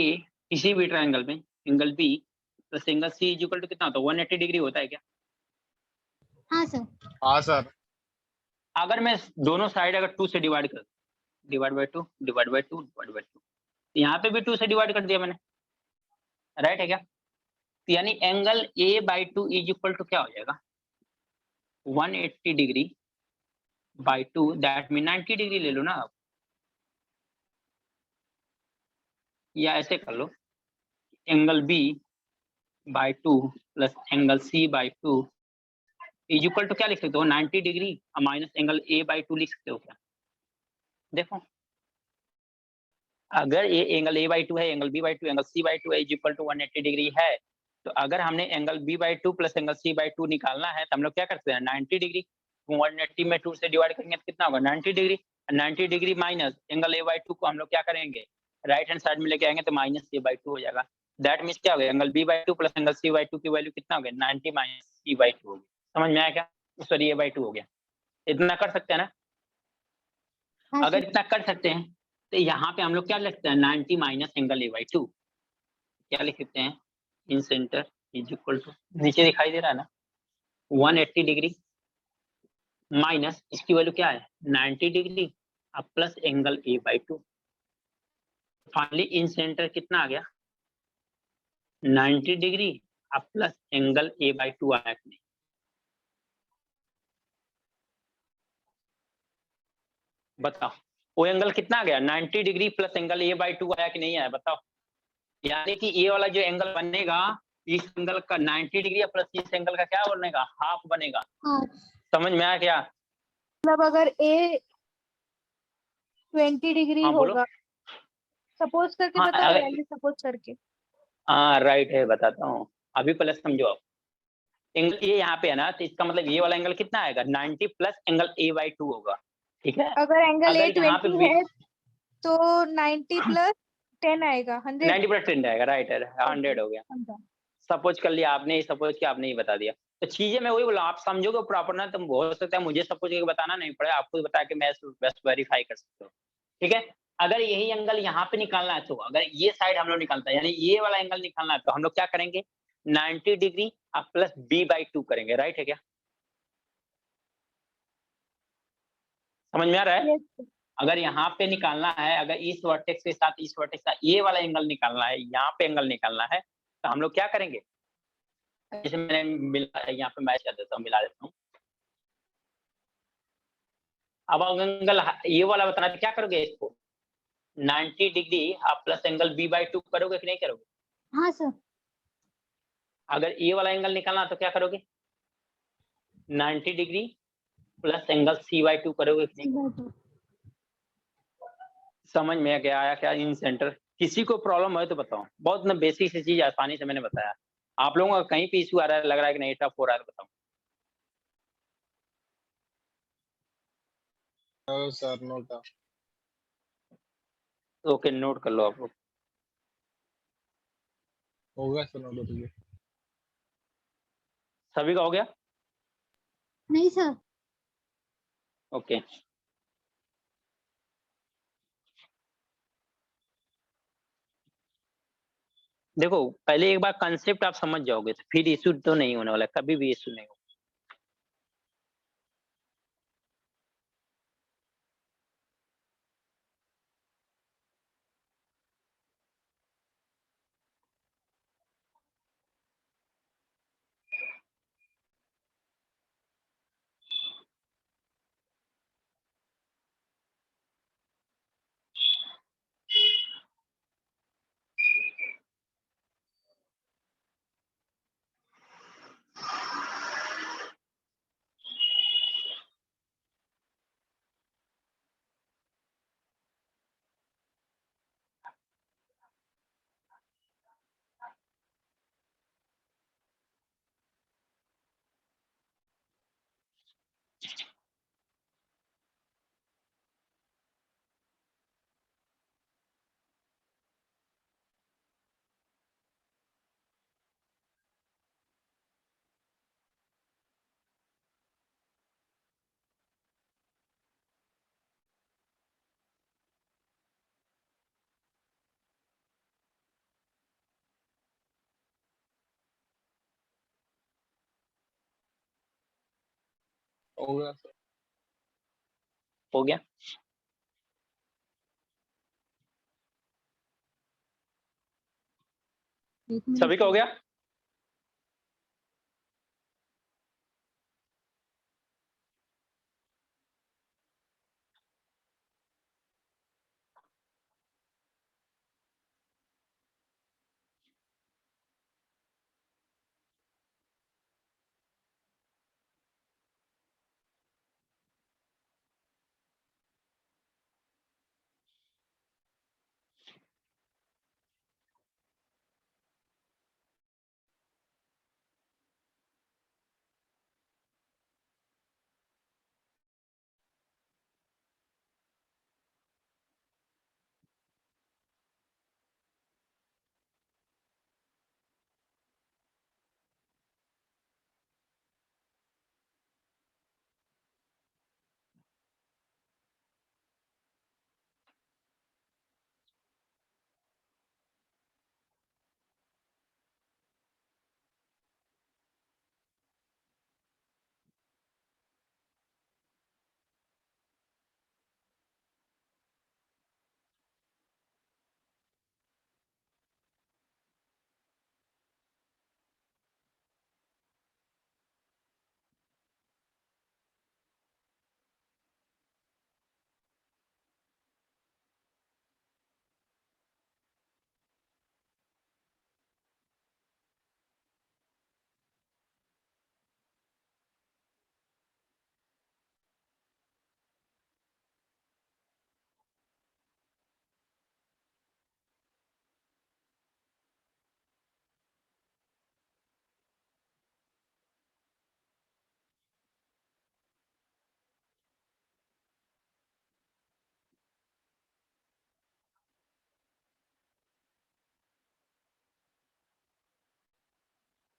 किसी भी ट्रायंगल में angle B plus angle C is equal to कितना होता है, 180 डिग्री होता है क्या? हाँ सर। हाँ सर। अगर मैं दोनों साइड अगर 2 से डिवाइड कर, divide by 2 divide by 2 divide by 2, यहाँ पे भी 2 से डिवाइड कर दिया मैंने, राइट है क्या? तो यानी angle a/2 is equal to क्या हो जाएगा, 180 degree by 2, that mean 90 degree ले लो ना आप, या ऐसे कर लो, angle b/2 plus angle c/2 is equal to क्या लिख सकते हो, 90 डिग्री माइनस एंगल a/2 लिख सकते हो क्या? देखो, अगर ये एंगल a/2 है, एंगल b/2, एंगल c/2 है, इज इक्वल टू 180 डिग्री है, तो अगर हमने angle b/2 plus angle c/2 निकालना है तो हम लोग क्या करते हैं, 90 डिग्री 180 में 2 से डिवाइड करेंगे तो कितना होगा, 90 degree. 90 degree minus angle a/2 को हम लोग क्या करेंगे, राइट हैंड साइड में लेके आएंगे तो माइनस a/2 हो जाएगा। दैट मीन्स क्या हो गया, angle b/2 plus angle c/2 की वैल्यू कितना हो गया, 90 माइनस c/2 हो गया। समझ में आया क्या? सॉरी, a/2 हो गया। इतना कर सकते हैं ना? हाँ अगर सर। इतना कर सकते हैं तो यहाँ पे हम लोग क्या लिखते हैं, 90 माइनस एंगल a/2 क्या लिख सकते हैं, इन सेंटर इज इक्वल टू, नीचे दिखाई दे रहा है ना, 180 डिग्री माइनस इसकी वैल्यू क्या है, 90 डिग्री अब plus angle a/2। Finally in centre कितना आ गया, 90 डिग्री अब प्लस एंगल a/2 आया कि नहीं? बताओ, वो एंगल कितना आ गया, 90 डिग्री प्लस एंगल a/2 आया कि नहीं आया, बताओ। यानी कि ये वाला जो एंगल बनेगा, इस एंगल का 90 डिग्री प्लस इस एंगल का क्या बनेगा, हाफ बनेगा। हाँ। समझ में आया क्या? मतलब अगर ए 20 डिग्री हाँ बोलो। होगा, सपोज करके हाँ बताओ, अगर, वैल्यू सपोज करके। हाँ राइट है, बताता हूँ, अभी पहले समझो आप। एंगल ये यहाँ पे है ना, तो इसका मतलब ये वाला एंगल कितना आएगा, 90 प्लस एंगल a/2 होगा, ठीक है। अगर एंगल ए अगर यहाँ पे 20 है तो 90 प्लस 10 आएगा, 100। 90% आएगा, राइट है, 100 हो गया। समझा। सपोज कर लिया आपने, सपोज कि आपने ही बता दिया, तो चीजें मैं वही बोला, आप समझोगे प्रॉपर ना, तो हो सकता है मुझे सपोज करके बताना नहीं पड़े, आपको बता के मैं बेस्ट वेरीफाई कर सकता हूँ, ठीक है। अगर यही एंगल यहाँ पे निकालना है, तो अगर ये साइड हम लोग निकालता है, यानी ये वाला एंगल निकालना है, तो हम लोग क्या करेंगे, 90 डिग्री अब प्लस b/2 करेंगे, राइट है क्या? समझ में आ रहा है? Yes. अगर यहाँ पे निकालना है, अगर इस वर्टेक्स के साथ इस वर्टेक्स का ये वाला एंगल निकालना है, यहाँ पे एंगल निकालना है, तो हम लोग क्या करेंगे, जैसे मैंने मिला यहाँ पे मैच कर देता हूँ, मिला देता हूँ। अब एंगल ये वाला बताना, तो क्या करोगे, इसको 90 डिग्री आप प्लस एंगल b/2 करोगे कि नहीं करोगे? हाँ सर। अगर ये वाला एंगल निकालना तो क्या करोगे, 90 डिग्री प्लस एंगल c/2 करोगे कि नहीं? समझ में क्या आया क्या, इन सेंटर? किसी को प्रॉब्लम है तो बताओ, बहुत ना बेसिक सी चीज आसानी से मैंने बताया। आप लोगों का कहीं पे इशू आ रहा है, लग रहा है कि नहीं टफ हो रहा है, तो बताओ। No sir, note down. Okay, note कर लो आप लोग। हो गया सर, नोट हो गया। सभी का हो गया? नहीं सर। ओके, देखो पहले एक बार कंसेप्ट आप समझ जाओगे तो फिर इशू तो नहीं होने वाला, कभी भी इशू नहीं होगा। हो गया सर। हो गया? सभी का हो गया?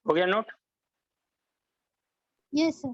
हो गया नोट? Yes sir.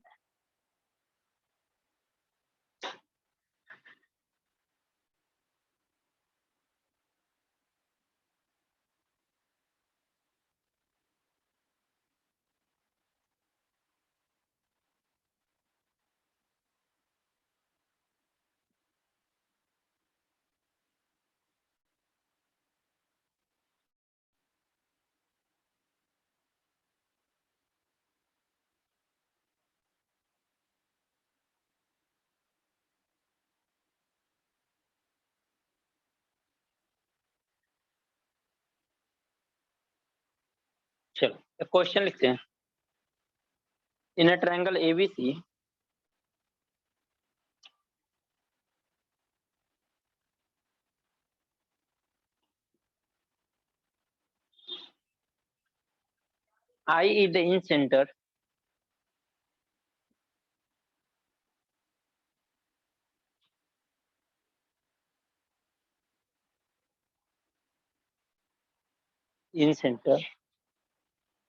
चलो क्वेश्चन लिखते हैं। In a triangle ABC I is the in center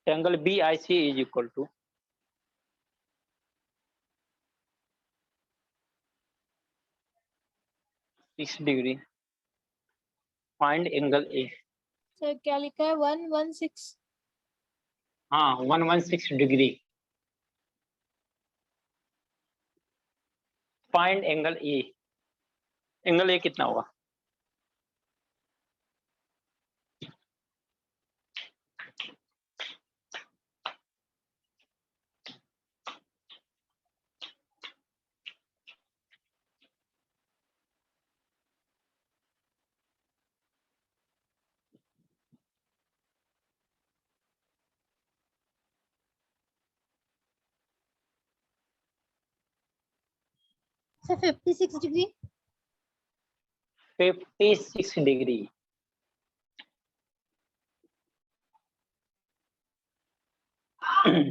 triangle BIC is equal to 6 degree. Find angle A. Sir क्या लिखा है 116? हाँ 116 degree. Find angle A. Angle A कितना होगा? Sir 56 degree. 56 degree. Hmm.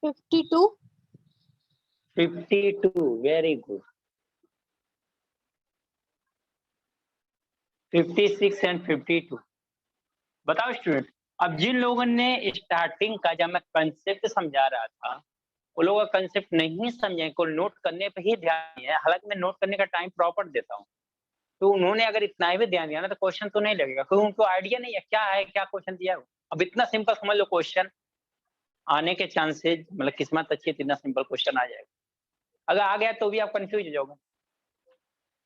52. 52 very good. 56 and 52। बताओ student, अब जिन लोगों ने स्टार्टिंग का जब मैं कंसेप्ट समझा रहा था वो लोग कंसेप्ट नहीं समझे, को नोट करने पे ही ध्यान दिया, हालांकि मैं नोट करने का टाइम प्रॉपर देता हूँ, तो उन्होंने अगर इतना ही भी ध्यान दिया ना तो क्वेश्चन तो नहीं लगेगा, क्योंकि उनको आइडिया नहीं है क्या है, क्या क्वेश्चन दिया है। अब इतना सिंपल समझ लो, क्वेश्चन आने के चांसेस, मतलब किस्मत अच्छी है तो इतना सिंपल क्वेश्चन आ जाएगा। अगर आ गया तो भी आप कंफ्यूज हो जाओगे।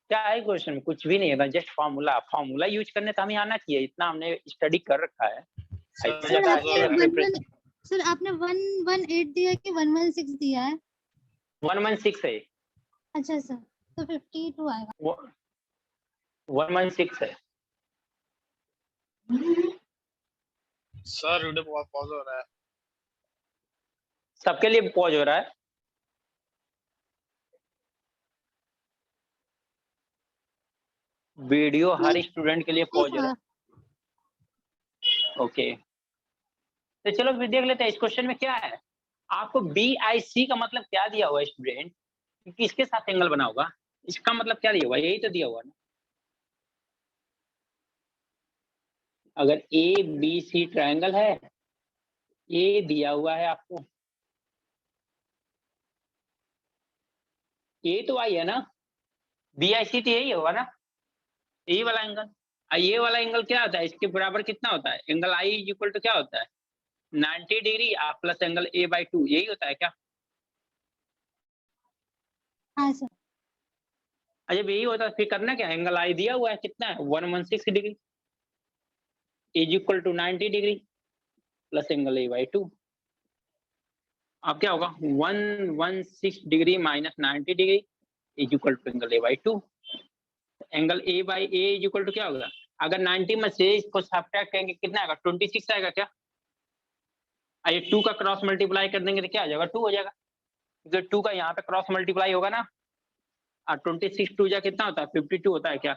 क्या है क्वेश्चन में? कुछ भी नहीं है, जस्ट फॉर्मूला यूज करने तो हमें आना चाहिए, इतना हमने स्टडी कर रखा है। सर इतना सर ज्यादा आपने अच्छे से वन सर आपने 118 दिया कि 116 दिया है? 116 है, अच्छा सर, तो 52 आएगा। 116 है। सर वीडियो बहुत पॉज हो रहा है। सबके लिए पॉज हो रहा है। वीडियो हर स्टूडेंट के लिए पॉज हो रहा है। ओके, तो चलो फिर देख लेते हैं इस क्वेश्चन में क्या है। आपको BIC का मतलब क्या दिया हुआ है स्टूडेंट? किसके साथ एंगल बना होगा, इसका मतलब क्या दिया हुआ है? यही तो दिया हुआ है ना। अगर ABC ट्रायंगल है, ये दिया हुआ है आपको, ये तो आई है ना, BIC तो यही होगा ना, यही वाला एंगल। ये वाला एंगल क्या होता है, इसके बराबर कितना होता है? एंगल I इक्वल टू क्या होता है? 90 डिग्री प्लस एंगल A/2, यही होता है क्या? हाँ सर। जब यही होता है फिर करना क्या? एंगल I दिया हुआ है, कितना है? 116 degree is equal to 90 degree plus angle A/2। अब क्या होगा? 116 degree minus 90 degree is equal to angle A/2। Angle A/A is equal to क्या होगा? अगर 90 में से इसको सब्ट्रैक्ट करेंगे कितना आएगा? 26 आएगा क्या? ये 2 का क्रॉस मल्टीप्लाई कर देंगे तो क्या आ जाएगा? 2 हो जाएगा, क्योंकि 2 का यहाँ पे क्रॉस मल्टीप्लाई होगा ना। और 26 2 जा कितना होता है? 52 होता है क्या?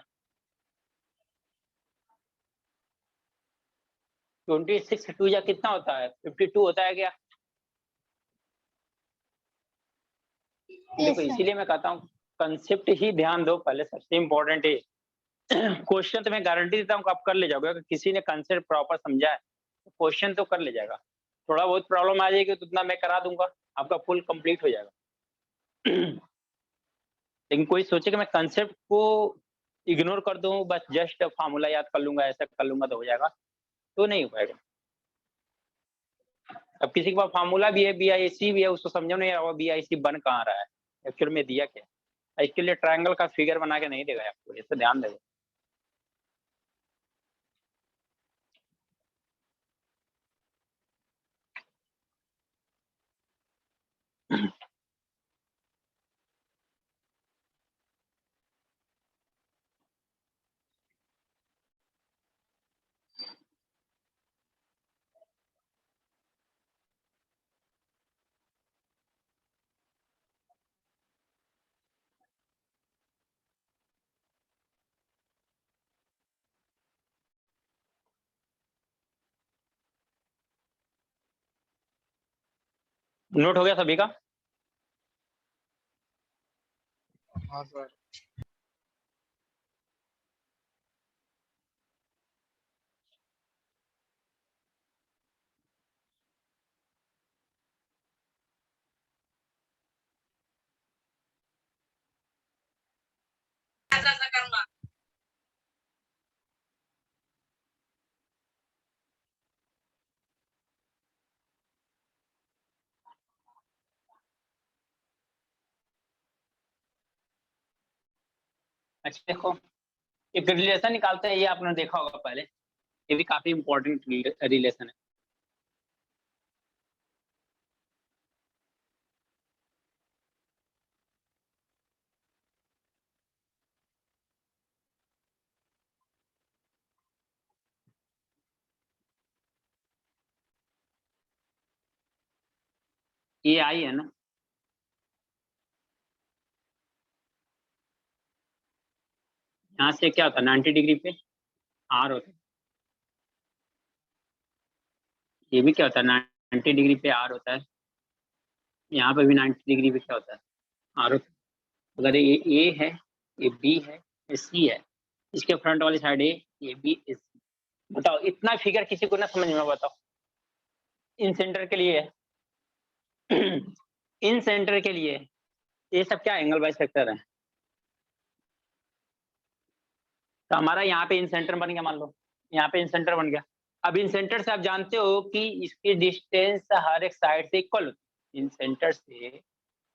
26 2 जा कितना होता है? 52 होता है क्या? देखो सर। इसीलिए मैं कहता हूँ कंसेप्ट ही ध्यान दो पहले, सबसे इम्पोर्टेंट है। क्वेश्चन तो मैं गारंटी देता हूँ आप कर ले जाओगे, अगर किसी ने कंसेप्ट प्रॉपर समझा है तो क्वेश्चन तो कर ले जाएगा। थोड़ा बहुत प्रॉब्लम आ जाएगी तो उतना मैं करा दूंगा, आपका फुल कंप्लीट हो जाएगा। लेकिन कोई सोचे कि मैं कंसेप्ट को इग्नोर कर दूं, बस जस्ट फार्मूला याद कर लूंगा, ऐसा कर लूंगा तो हो जाएगा, तो नहीं हो पाएगा। अब किसी के पास फार्मूला भी है, BIC भी है, उसको समझ नहीं आ रहा BIC बन कहाँ रहा है, एक्चुअल में दिया क्या? इसके लिए ट्रायंगल का फिगर बना के नहीं देगा आपको, ये तो ध्यान देगा। नोट हो गया सभी का? हाँ सर। अच्छा देखो, एक रिलेशन निकालते हैं, ये आपने देखा होगा पहले, ये भी काफी इंपॉर्टेंट रिलेशन है। ये आई है ना, यहाँ से क्या होता है? 90 डिग्री पे R होता है, ये भी क्या होता है? 90 डिग्री पे R होता है, यहाँ पे भी 90 डिग्री पे क्या होता है? R होता है। अगर ये A है, ये B है, ये C है, इसके फ्रंट वाली साइड A, ये B, ये C। बताओ इतना फिगर किसी को ना समझ में, बताओ। इन सेंटर के लिए इन सेंटर के लिए ये सब क्या एंगल बाइसेक्टर है। तो हमारा यहाँ पे इन सेंटर बन गया, मान लो यहाँ पे इन सेंटर बन गया। अब इन सेंटर से आप जानते हो कि इसकी डिस्टेंस हर एक साइड से इक्वल होती है। इन सेंटर से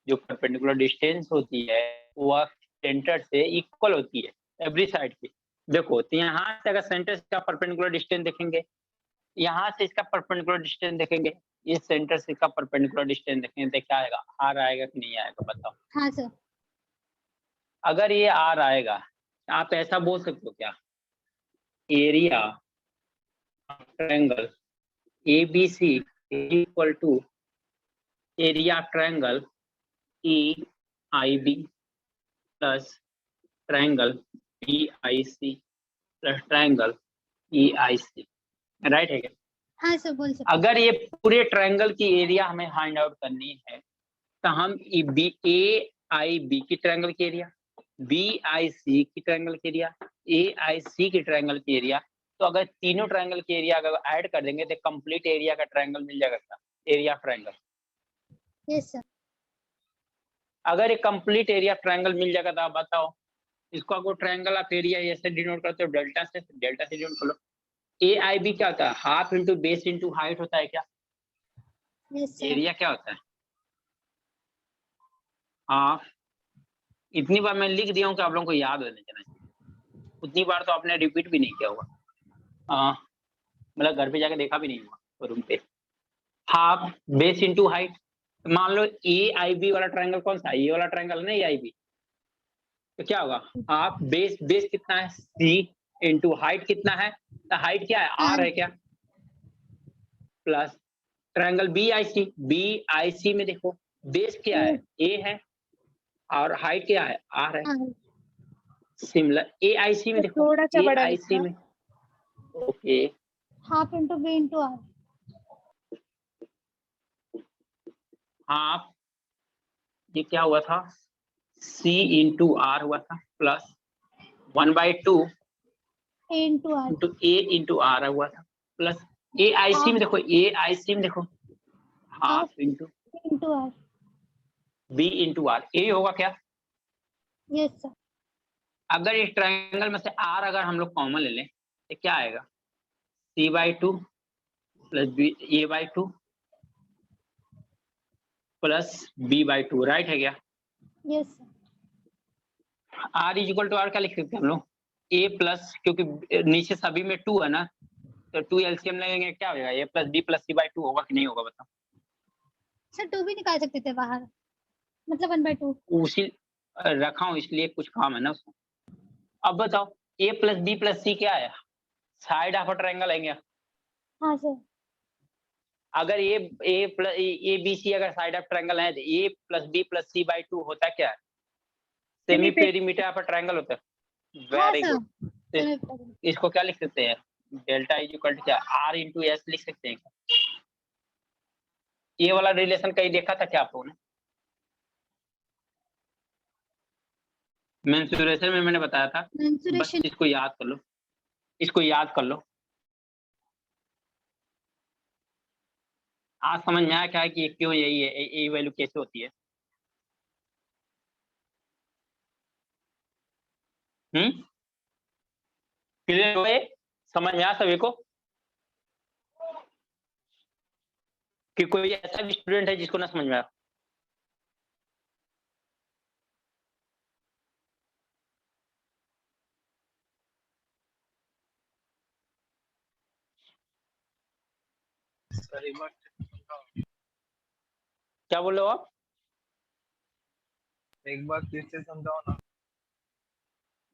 जो परपेंडिकुलर डिस्टेंस होती है वह सेंटर से इक्वल होती है एवरी साइड की। देखो तो यहाँ से अगर सेंटर से परपेंडिकुलर डिस्टेंस देखेंगे, यहाँ से इसका परपेंडिकुलर डिस्टेंस देखेंगे, इस सेंटर से इसका परपेंडिकुलर डिस्टेंस देखेंगे तो क्या आएगा, आर आएगा कि नहीं आएगा बताओ। हाँ सर। अगर ये आर आएगा आप ऐसा बोल सकते हो क्या, area triangle ABC equal to area triangle EIB plus triangle BIC plus triangle EIC, right है क्या? हाँ सर बोल सकते अगर ये पूरे ट्रायंगल की एरिया हमें फाइंड आउट करनी है तो हम AIB की ट्रायंगल की एरिया, BIC की ट्रायंगल की एरिया, AIC की ट्रायंगल की एरिया, तो अगर तीनों ट्रायंगल की एरिया अगर ऐड कर देंगे तो कंप्लीट एरिया का ट्रायंगल मिल जाएगा क्या, एरिया ट्रायंगल। Yes sir. अगर ये कंप्लीट एरिया ट्रायंगल मिल जाएगा तो आप बताओ इसको आपको ट्रायंगल ऑफ एरिया ऐसे डिनोट करते हो डेल्टा से डिनोट कर लो। AIB क्या होता है, half into base into height होता है क्या, यस सर। एरिया क्या होता है हाफ। इतनी बार मैं लिख दिया हूँ कि आप लोगों को याद रहने चाहिए, उतनी बार तो आपने रिपीट भी नहीं किया होगा, मतलब घर पे जाके देखा भी नहीं हुआ रूम पे। हाफ बेस इंटू हाइट, मान लो AIB वाला ट्रायंगल कौन सा है, ये वाला ट्रायंगल है ना AIB, तो क्या होगा हाफ बेस कितना है C इंटू हाइट कितना है, तो हाइट क्या है R है क्या, प्लस ट्रायंगल BIC में देखो बेस क्या है A है और हाइट क्या है R है। हाँ सिमिलर AIC में देखो थोड़ा सा बड़ा AIC लिखना। में okay half into B into R. Half ये क्या हुआ था C इंटू R हुआ था plus 1/2 A into R. Into A into R हुआ था प्लस AIC में देखो AIC में देखो half into into R. B into R, A होगा क्या। Yes sir. अगर इस ट्रायंगल में से R अगर हम लोग कॉमन ले लें तो क्या आएगा C/2 plus A/2 plus B/2, right है क्या। Yes sir. R equal to R क्या लिख सकते हैं हम लोग, A प्लस, क्योंकि नीचे सभी में 2 है ना, तो 2 LCM लगेंगे क्या हो जाएगा A plus B plus C/2 होगा कि नहीं होगा बताओ। सर 2 भी निकाल सकते थे बाहर, मतलब 1/2। उसी रखा हूँ इसलिए कुछ काम है ना उसमें। अब बताओ A plus B plus C क्या है, साइड ऑफ अ ट्रायंगल है क्या। हाँ सर। अगर A प्लस ABC अगर साइड ऑफ ट्रायंगल है तो A plus B plus C/2 होता क्या है, semi perimeter of a triangle होता है। वेरी हाँ गुड, सर। इसको क्या लिख सकते हैं, डेल्टा इज इक्वल टू क्या R इंटू एस लिख सकते हैं क्या? ये वाला रिलेशन कहीं देखा था क्या आप लोगों ने, मेंसुरेशन में मैंने बताया था, बस मेंसुरेशन। इसको याद कर लो, इसको याद कर लो। आज समझ में आया क्या है कि क्यों यही है, ये वैल्यू कैसे होती है। क्लियर हुए, समझ में आया सभी को, कि कोई ऐसा भी स्टूडेंट है जिसको ना समझ में आया। सर एक बार क्या बोल रहे हो आप, एक बार फिर से समझाओ ना।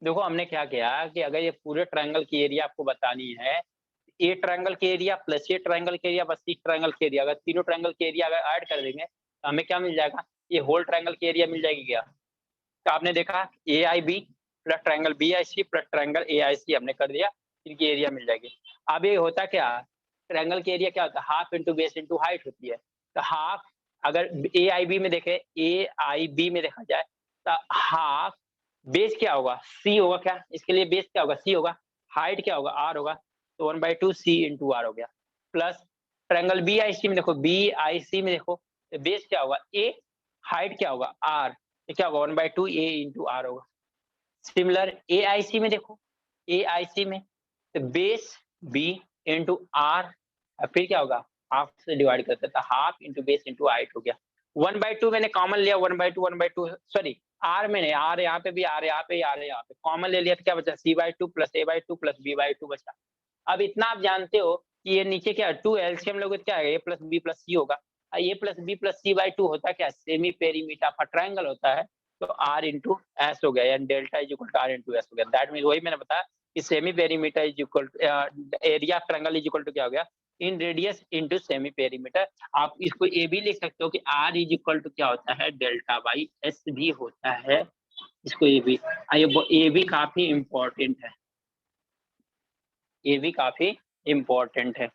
देखो हमने क्या किया कि अगर ये पूरे ट्रायंगल की एरिया आपको बतानी है, ए ट्रायंगल के एरिया प्लस ये ट्रायंगल के एरिया बस इस ट्रायंगल के एरिया, अगर तीनों ट्रायंगल के एरिया अगर ऐड कर देंगे तो हमें क्या मिल जाएगा, ये होल ट्रायंगल की एरिया मिल जाएगी क्या। तो आपने देखा AIB plus triangle BIC plus triangle AIC हमने कर दिया, इनकी एरिया मिल जाएगी। अब ये होता क्या, ट्रायंगल की एरिया क्या होता है, half into base into height होती है। तो हाफ अगर AIB में देखे, AIB में देखा जाए तो हाफ बेस क्या होगा C होगा क्या, इसके लिए बेस क्या होगा C होगा, हाइट क्या होगा R होगा, तो 1/2 C इंटू R हो गया। प्लस ट्रायंगल BIC में देखो, BIC में देखो तो बेस क्या होगा A, हाइट क्या होगा R, तो क्या होगा 1/2 A इंटू R होगा। सिमिलर AIC में देखो, AIC में तो बेस B इंटू R, फिर क्या होगा हाफ से डिवाइड करते हैं, half into base into height हो गया। 1/2 मैंने कॉमन लिया, 1/2 सॉरी आर में नहीं, आर यहाँ पे भी, आर यहाँ पे, आर यहाँ पे कॉमन ले लिया तो क्या बचा, c/2 plus a/2 plus b/2 बचा। अब इतना आप जानते हो कि ये नीचे क्या 2 एलसीएम लोगे तो क्या आएगा, a plus b plus c होगा। a plus b plus c/2 होता क्या, सेमी पेरीमीटर ऑफ ट्रायंगल होता है, तो r इंटू एस हो गया, यानी delta is equal to r into S हो गया। दैट मीन वही मैंने बताया कि semi perimeter is equal to area of triangle is equal to क्या हो गया, inradius into semi perimeter. आप इसको ए भी लिख सकते हो कि r इज इक्वल टू क्या होता है, डेल्टा बाई एस भी होता है, इसको ए भी, ये भी काफी इम्पोर्टेंट है, ये भी काफी इम्पोर्टेंट है।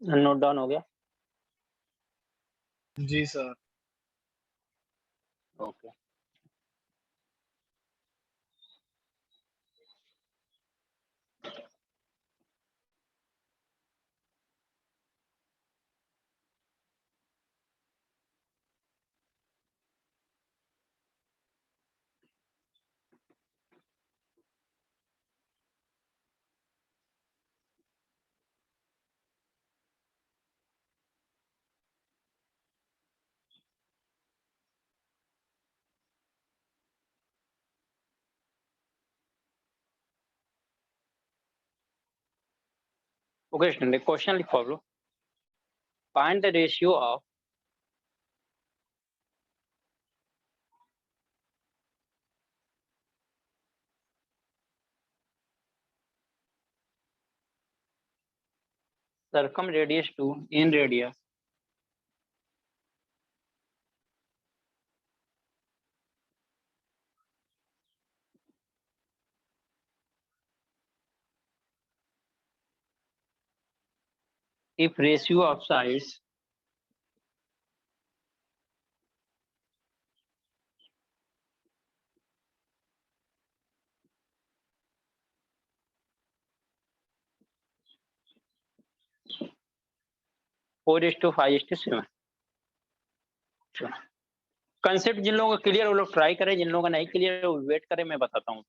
नोट डाउन हो गया? जी sir. Okay. Okay, the question लिखो आप लोग। Find the ratio of circumradius to inradius if ratio of sides four is to 5:7। Concept जिन लोगों का क्लियर वो लोग ट्राई करें, जिन लोगों का नहीं क्लियर वो वेट करें, मैं बताता हूँ।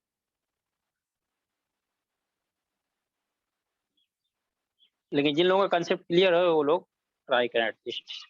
लेकिन जिन लोगों का कंसेप्ट क्लियर है वो लोग ट्राई करें एटलीस्ट।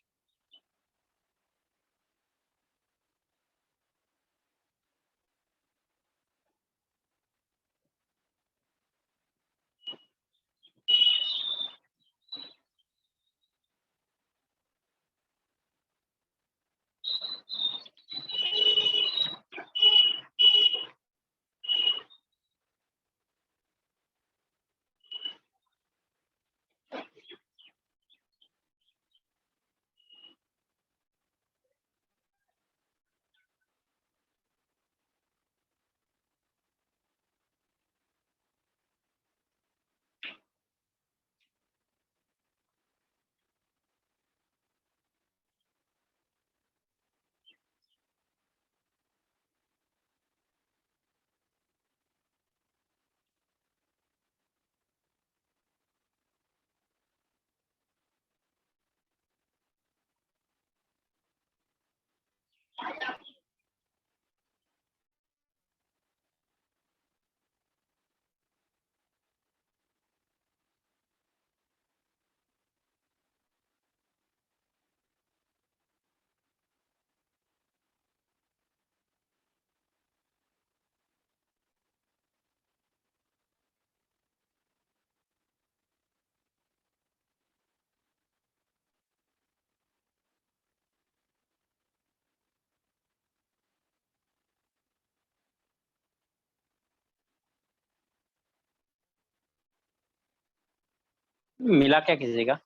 मिला क्या किसी का?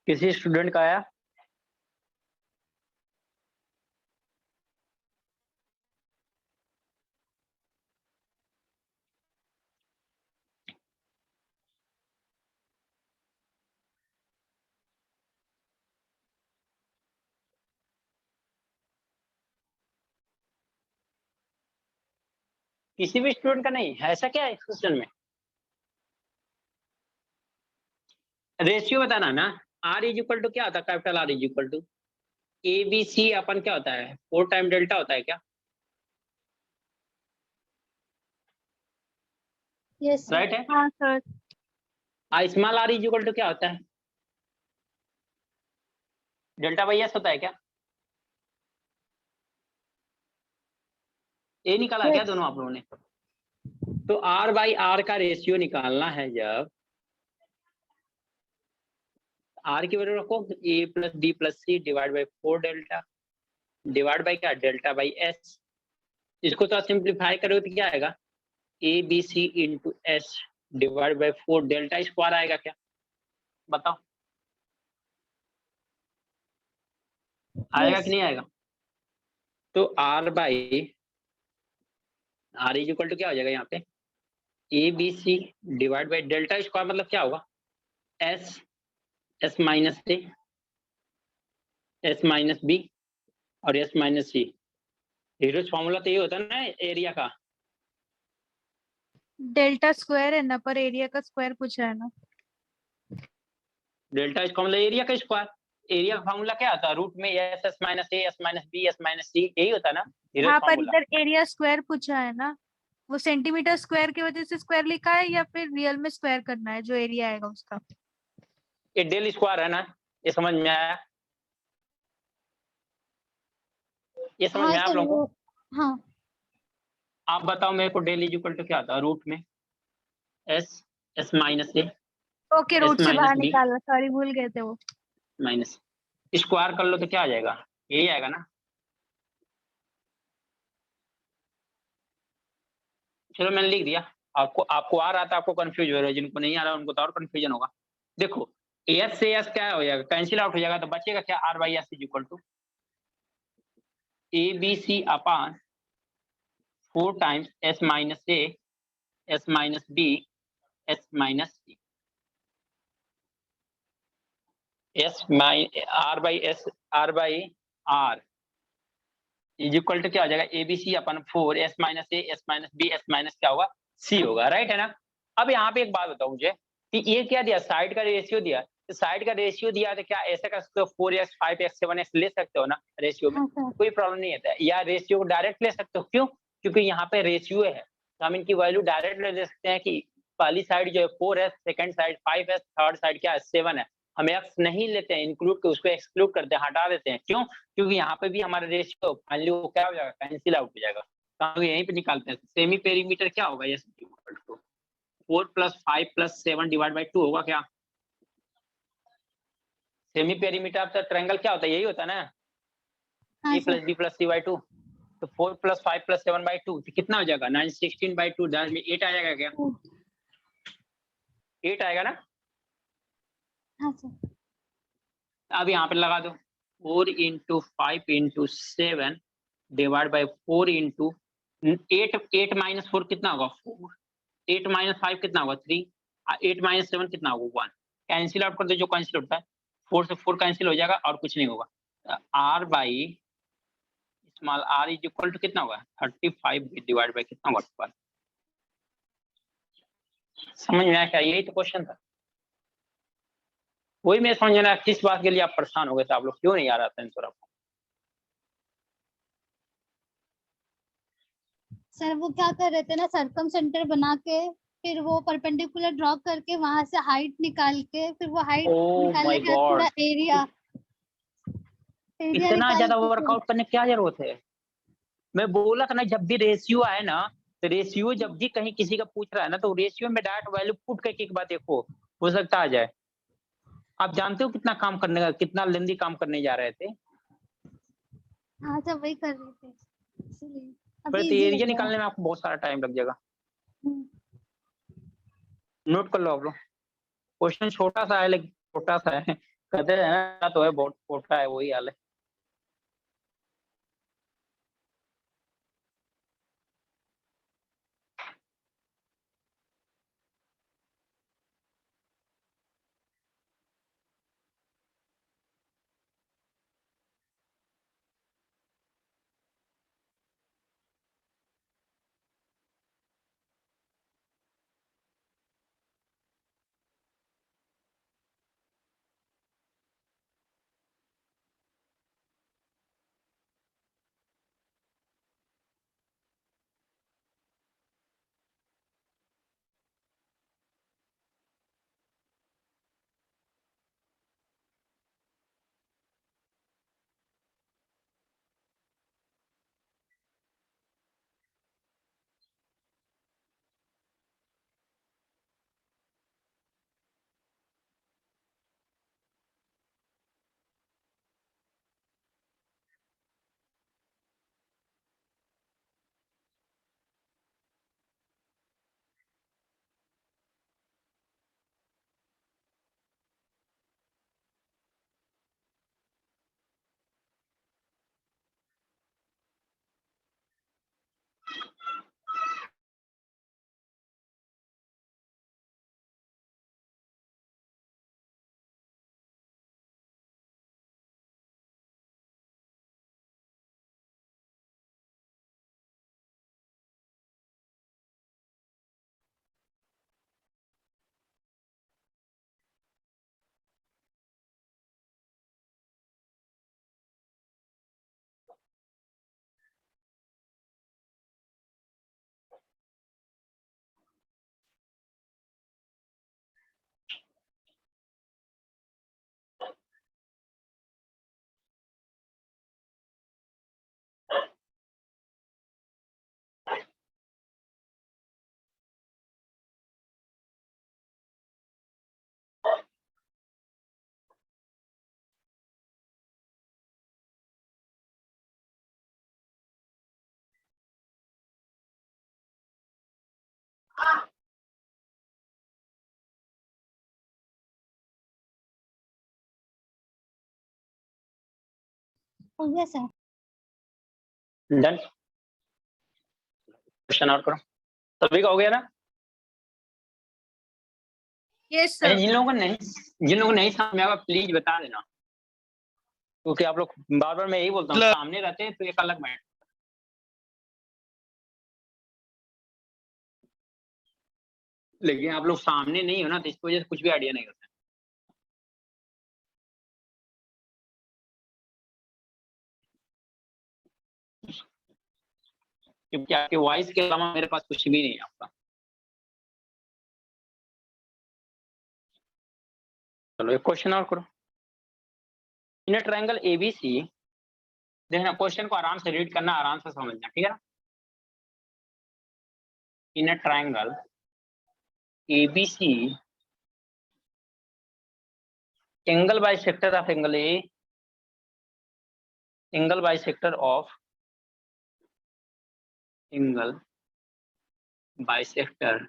किसी स्टूडेंट का आया? किसी भी स्टूडेंट का नहीं है? ऐसा क्या है क्वेश्चन में? रेशियो बताना ना। आर इज इक्वल टू क्या होता है? Capital R is equal to A B C अपन क्या होता है? 4 टाइम डेल्टा होता है क्या? यस राइट है। हाँ sir. Small R is equal to क्या होता है? डेल्टा बाई एस होता है क्या? ए निकाला क्या दोनों आप लोगों ने? तो आर बाई आर का रेशियो निकालना है जब आर की वैल्यू रखो A plus D plus C divide by 4 delta divide by क्या? Delta by S. इसको तो सिंप्लीफाई करोगे तो क्या आएगा? A B C into S divide by 4 delta square आएगा क्या? बताओ आएगा कि नहीं आएगा? तो R by R is equal to क्या हो जाएगा यहाँ पे? A B C divide by delta square मतलब क्या होगा? S S minus A S minus B और S minus C. Heron's formula तो ये होता है ना एरिया का। डेल्टा स्क्वायर है ना, पर एरिया का स्क्वायर पूछा है ना। डेल्टा इसका मतलब एरिया का स्क्वायर। एरिया का फॉर्मूला क्या आता है? रूट में S S minus A S minus B S minus C, यही होता है ना हीरोज हाँ, पर फॉर्मूला। इधर एरिया स्क्वायर पूछा है ना। वो सेंटीमीटर स्क्वायर की वजह से स्क्वायर लिखा है या फिर रियल में स्क्वायर करना है जो एरिया आएगा उसका? ये डेल स्क्वायर है ना, ये समझ में आया? ये समझ हाँ में आया आप सर लोगों वो को? हाँ आप बताओ मेरे को डेल इज इक्वल टू क्या आता है रूट में? एस, एस माइनस ए, ओके, एस रूट से माइनस बाहर बी निकालना, सॉरी भूल गए थे वो। माइनस, स्क्वायर कर लो तो क्या आ जाएगा? यही आएगा ना? चलो मैंने लिख दिया। आपको आ रहा था, आपको कंफ्यूज हो रहा है, जिनको नहीं आ रहा उनको तो और कंफ्यूजन होगा। देखो एस से एस क्या हो जाएगा, कैंसिल आउट हो जाएगा, तो बचेगा क्या? R by S is equal to A B C upon 4 times S minus A, S minus B, S minus C. R by R is equal to क्या हो जाएगा? A B C upon 4 S minus A, S minus B, S minus क्या होगा? सी होगा, right है ना? अब यहाँ पे एक बात बताओ मुझे कि ये क्या दिया? साइड का रेशियो दिया। तो साइड का रेशियो दिया तो क्या ऐसे कर सकते हो? 4x 5x 7x ले सकते हो ना रेशियो में, हाँ सर कोई प्रॉब्लम नहीं है। या रेशियो को डायरेक्ट ले सकते हो, क्यों? क्योंकि यहाँ पे रेशियो है, तो हम इनकी वैल्यू डायरेक्ट ले सकते हैं कि पहली साइड जो है 4 है, सेकंड साइड 5 है, थर्ड साइड क्या है 7 है। हम एक्स नहीं लेते हैं इंक्लूड के, उसको एक्सक्लूड करते हैं, हटा देते हैं। क्यों? क्योंकि यहाँ पे भी हमारा रेशियो फाइनली वो क्या हो जाएगा? कैंसिल आउट हो जाएगा। तो हम यहीं पे निकालते हैं। सेमी पेरीमीटर क्या होगा? ये 4 + 5 + 7 डिवाइड बाई 2 होगा क्या? Semi perimeter of the triangle क्या होता है? यही होता है ना, हाँ a सर + b + c / 2। तो 4 + 5 + 7 / 2 तो कितना हो जाएगा? 9 16/2, दैट में 8 आ जाएगा क्या? 8 आएगा ना? हाँ सर अब यहाँ पे लगा दो 4 × 5 × 7 डिवाइड बाई 4 × 8। 8 - 4 कितना होगा? 4। 8 - 5 कितना होगा? 3। 8 - 7 कितना होगा? 1। कैंसिल आउट कर दो, जो कैंसिल होता है 4 से 4 कैंसिल हो जाएगा और कुछ नहीं होगा। R by small R is equal to कितना होगा? 35 डिवाइड बाई कितना होगा? 12। समझ में आया क्या? यही तो क्वेश्चन था। वही मैं समझ में आया किस बात के लिए आप परेशान हो गए थे, आप लोग क्यों नहीं आ रहा था आंसर आपको? सर वो क्या कर रहे थे ना, सर्कम सेंटर बना के फिर वो परपेंडिकुलर ड्रॉ करके वहां से हाइट निकाल के फिर वो हाइट ओह निकालने माय के बाद पूरा गॉड, एरिया एरिया इतना निकाल ज्यादा के फिर वर्कआउट करने की क्या जरूरत है? मैं बोला था ना, जब भी रेशियो आए ना, तो रेशियो जब भी कहीं किसी का पूछ रहा है ना, तो रेशियो में डायरेक्ट वैल्यू पुट करके एक बार देखो, हो सकता आ जाए। आप जानते हो कितना काम करने का, कितना लेंदी काम करने जा रहे थे, हाँ सर वही कर रहे थे इसलिए पर अभी तो इजी एरिया लग रहा है। निकालने में आपको बहुत सारा टाइम लग जाएगा। हम्म, नोट कर लो आप लोग। क्वेश्चन छोटा सा है, लेकिन छोटा सा है। कहते हैं ना, तो है बहुत छोटा है, वही हाल है। हो गया सर। डन। क्वेश्चन और करो। सभी का हो गया ना? यस अच्छा, सर। जिन लोगों को नहीं समझ में आएगा प्लीज बता देना, क्योंकि आप लोग बार बार मैं यही बोलता हूँ, मतलब- सामने रहते हैं तो एक अलग मैटर। लेकिन आप लोग सामने नहीं हो ना, तो इसकी वजह से कुछ भी आइडिया नहीं होता है। क्योंकि आपके वॉइस के अलावा मेरे पास कुछ भी नहीं है आपका। चलो एक क्वेश्चन और करो। इन ट्रायंगल एबीसी, देखना क्वेश्चन को आराम से रीड करना, आराम से समझना, ठीक है ना? In a triangle ABC, angle bisector of angle A, angle bisector of angle bisector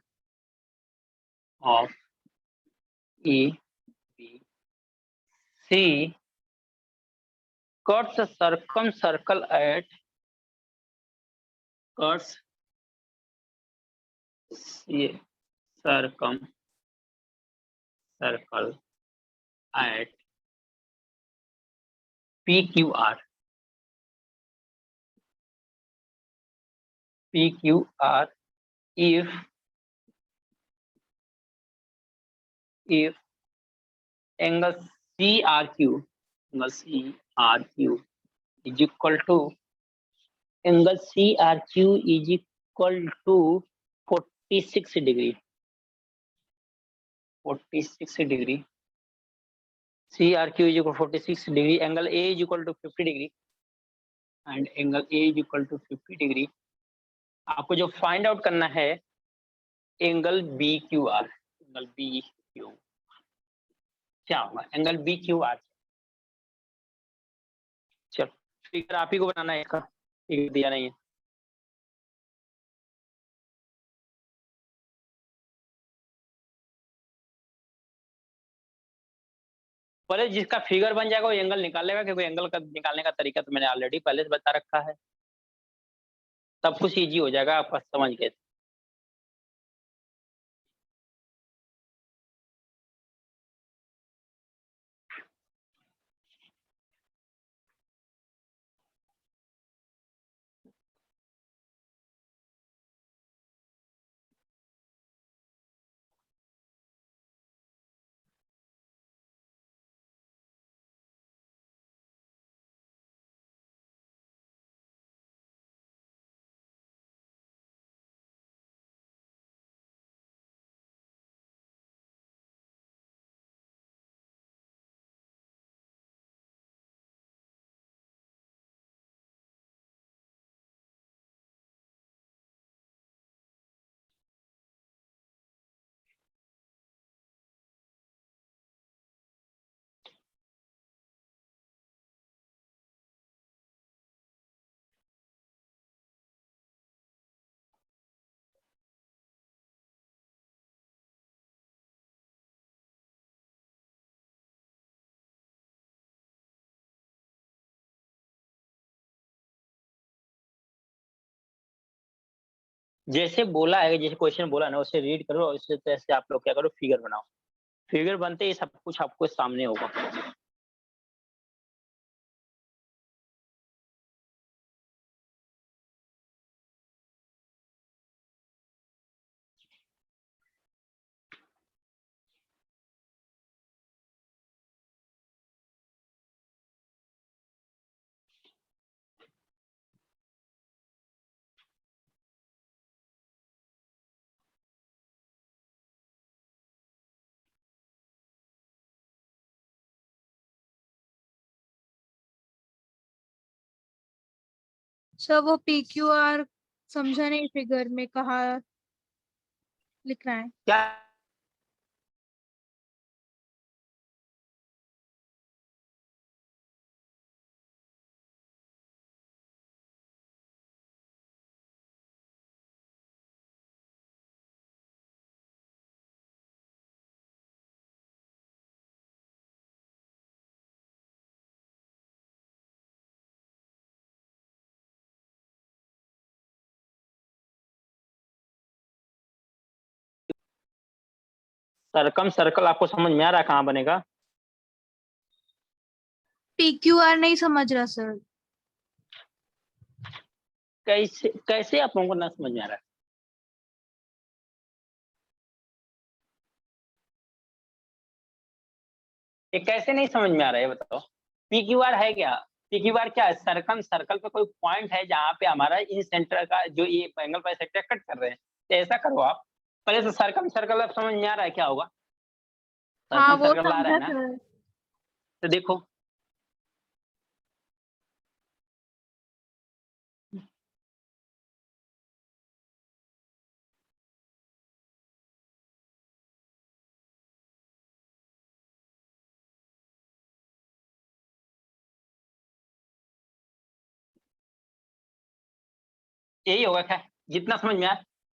of A B C cuts a circumcircle at cuts ये circumcircle at PQR if angle CRQ is equal to angle CRQ is equal to 46 degree, 46 degree, CRQ is equal to 46 degree, angle A is equal to 50 degree and angle A is equal to 50 degree। आपको जो find out करना है angle BQR, angle BQ क्या होगा? Angle BQR। चलो figure आप ही को बनाना है, इसका फिगर दिया नहीं है। पहले जिसका फिगर बन जाएगा वो एंगल निकाल लेगा, क्योंकि एंगल का निकालने का तरीका तो मैंने ऑलरेडी पहले से बता रखा है, तब कुछ इजी हो जाएगा आपका समझ के। जैसे बोला है, जैसे क्वेश्चन बोला ना, उसे रीड करो और इसी तरह से आप लोग क्या करो, फिगर बनाओ। फिगर बनते ही सब कुछ आपको सामने होगा। सर वो PQR समझा नहीं, फिगर में कहा लिखना है? क्या सरकम सर्कल आपको समझ में आ रहा है कहाँ बनेगा? PQR नहीं समझ रहा सर। कैसे कैसे आप लोगों को ना समझ में आ रहा है? ये कैसे नहीं समझ में आ रहा है, ये बताओ। PQR है क्या? PQR क्या है? सर्कम सर्कल पे कोई पॉइंट है जहाँ पे हमारा इन सेंटर का जो ये एंगल बाइसेक्टर कट कर रहे हैं, तो ऐसा करो आप पहले तो सर्कम सर्कल अब समझ में आ रहा है क्या होगा? हाँ सर्कम वो सर्कल आ रहा है समझा ना? सर। तो देखो यही होगा क्या? जितना समझ में आया,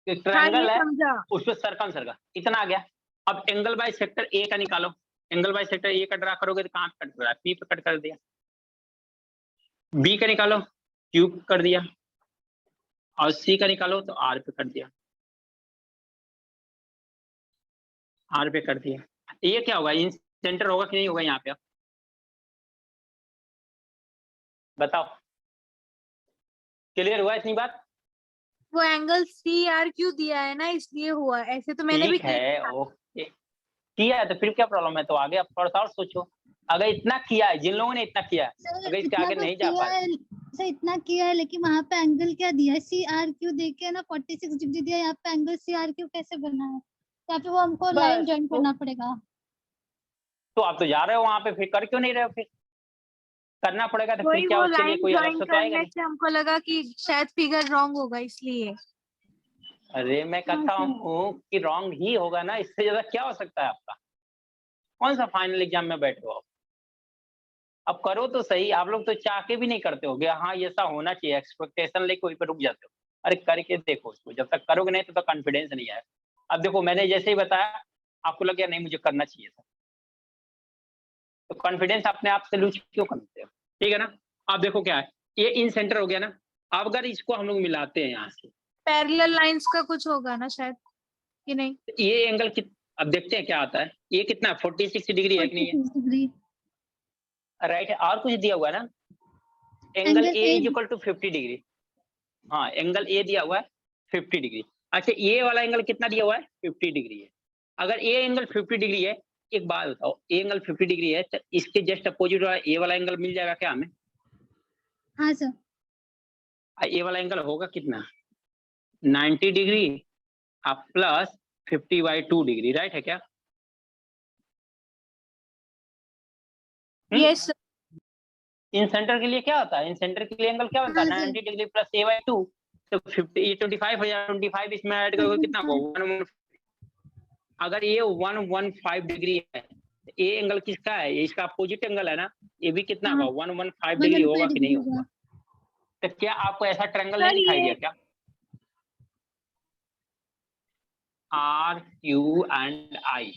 एक हाँ ये ट्रायंगल है समझा। उस पर सर्कम सर्कल इतना आ गया। अब एंगल बाय सेक्टर ए का निकालो। एंगल बाय सेक्टर ए का ड्रा करोगे तो कहाँ पे कट कर रहा है? पी पे कट कर दिया। बी का निकालो, क्यू कर दिया। और सी का निकालो तो आर पे कर दिया। आर पे कर दिया। ये क्या होगा? इन सेंटर होगा कि नहीं होगा यहाँ पे? अब बताओ, क्लियर हुआ इतनी बात? वो एंगल CRQ दिया है ना, इसलिए हुआ। ऐसे तो मैंने भी ठीक है, किया था। ओके, किया है तो फिर क्या प्रॉब्लम है? तो आगे आप थोड़ा सा और सोचो। अगर इतना किया है, जिन लोगों ने इतना किया है, सर अगर इसके इतना आगे तो नहीं जा किया पा रहे, है सर, इतना किया है, लेकिन वहां पे एंगल क्या दिया है? CRQ देके ना 46 डिग्री दिया है, यहाँ पे एंगल CRQ कैसे बना है? यहाँ पे वो हमको लाइन बस ज्वाइन करना पड़ेगा। तो आप तो जा रहे हो वहां पे, फिर कर क्यों नहीं रहे हो? फिर करना पड़ेगा तो फिर वही क्या, वो उसके लिए लाइन कोई अलग ज्वाइन से तो आएगा करने नहीं। से हमको लगा कि शायद फिगर रॉन्ग होगा, इसलिए। अरे मैं हाँ कहता सर। हूँ कि रॉन्ग ही होगा ना, इससे ज्यादा क्या हो सकता है आपका? कौन सा फाइनल एग्जाम में बैठे हो आप? अब करो तो सही। आप लोग तो चाह के भी नहीं करते हो, हाँ ये ऐसा होना चाहिए, एक्सपेक्टेशन लेके वहीं पे रुक जाते हो। अरे करके देखो उसको, जब तक करोगे नहीं तो कॉन्फिडेंस नहीं आया। अब देखो मैंने जैसे ही बताया, आपको लग गया नहीं मुझे करना चाहिए था, तो कॉन्फिडेंस अपने आप से लूज क्यों करते हो? ठीक है ना? अब देखो क्या है, ये इन सेंटर हो गया ना। अब अगर इसको हम लोग मिलाते हैं यहाँ से, पैरेलल लाइंस का कुछ होगा ना शायद, कि नहीं? तो ये एंगल अब देखते हैं क्या आता है। ये कितना 46 डिग्री है कि नहीं 46 डिग्री। है? राइट है। और कुछ दिया हुआ है ना? Angle angle A A. Is equal to 50 degree. हाँ एंगल ए दिया हुआ है 50 डिग्री। अच्छा ये वाला एंगल कितना दिया हुआ है? 50 डिग्री है। अगर ये एंगल 50 डिग्री है, एक बात बताओ, ये एंगल 50 डिग्री है तो इसके जस्ट अपोजिट वाला ये वाला एंगल मिल जाएगा क्या हमें? हाँ सर। ये वाला एंगल होगा कितना? 90 डिग्री अब प्लस 50/2 डिग्री, राइट है क्या? यस। इन सेंटर के लिए क्या होता है? इन सेंटर के लिए एंगल क्या बनता है? हाँ सर। 90 degree plus a/2। तो 50 ये 25 हो जाएगा, 25 इसमें ऐड करोगे कितना होगा? 115। अगर ये 115 डिग्री है, ये एंगल किसका है? ये इसका अपोजिट एंगल है ना? ये भी कितना हाँ, होगा? 115 डिग्री 115 होगा कि डिग्री नहीं होगा। होगा? तो क्या आपको ऐसा ट्रायंगल नहीं सर दिखाई ये दिया क्या? आर क्यू एंड आई,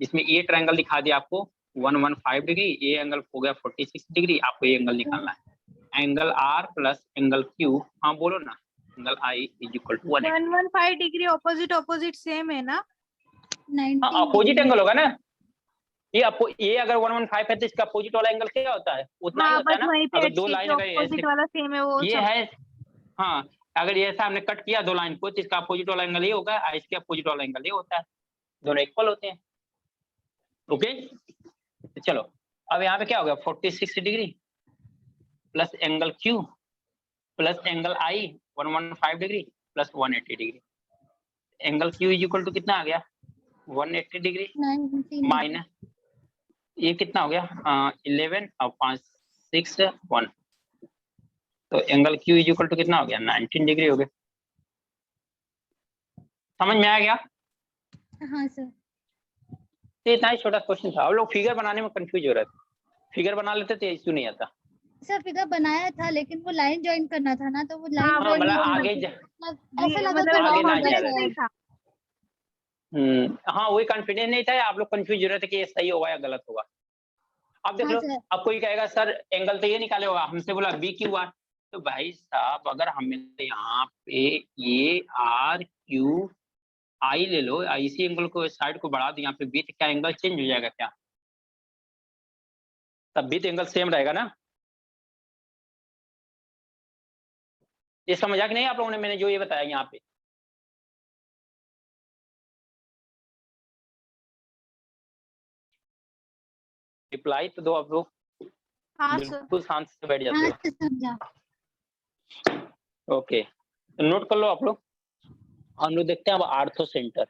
इसमें ये ट्रायंगल दिखा दिया आपको 115 डिग्री, ये एंगल हो गया 46 डिग्री। आपको ये एंगल निकालना है, angle R plus angle Q. हाँ बोलो ना, angle I is equal to 180। 115 degree opposite opposite same है ना? 90 हाँ अपोजिट डिग्री। एंगल होगा ना। ये अगर 115 है तो इसका अपोजिट वाला एंगल क्या होता है? उतना ही हाँ होता है बस ना। वहीं पे अगर दो HK लाइन जो अगर ऐसे ऑपोजिट वाला सेम है वो ये सब। है, हाँ अगर ये ऐसा हमने कट किया दो लाइन को, तो इसका अपोजिट वाला एंगल ये होगा और इसके अपोजिट वाला एंगल ये होता है, दोनों इक्वल होते हैं। ओके तो चलो, अब यहाँ पे क्या हो गया? 46 degree plus angle Q plus angle I 115 degree plus 180 degree. Angle Q is equal to कितना आ गया? 180 डिग्री 90 माइनस ये कितना हो गया? 11 और 5 6 1, तो angle Q is equal to कितना हो गया? 19 डिग्री हो गया। समझ में आ गया? हाँ सर। तो इतना ही छोटा क्वेश्चन था। अब लोग फिगर बनाने में कंफ्यूज हो रहे थे, फिगर बना लेते तो इश्यू नहीं आता। सर फिगर बनाया था, लेकिन वो लाइन ज्वाइन करना था ना, तो वो हाँ लाइन हाँ वही मतलब ज्वाइन आगे ऐसा लगा मतलब कि आगे रॉन्ग ना हो जा गया कॉन्फिडेंस रहे। नहीं शायद। था। हाँ वही कॉन्फिडेंस नहीं था, आप लोग कंफ्यूज हो रहे थे कि ये सही होगा या गलत होगा। अब देख हाँ लो, सर। अब कोई कहेगा सर एंगल तो ये निकाले होगा, हमसे बोला बी क्यू आर। तो भाई साहब अगर हमें यहाँ पे ये आर क्यू आई ले लो, इसी एंगल को साइड को बढ़ा दो, यहाँ पे बीच का एंगल चेंज हो जाएगा क्या? तब भी तो एंगल सेम रहेगा ना। ये समझा कि नहीं आप लोगों ने मैंने जो ये बताया यहाँ पे? रिप्लाई तो दो आप लोग, हाँ सर। बिल्कुल शांत से बैठ जाते हाँ हो। सर समझा। ओके, तो नोट कर लो आप लोग। हम लोग देखते हैं अब आर्थो सेंटर।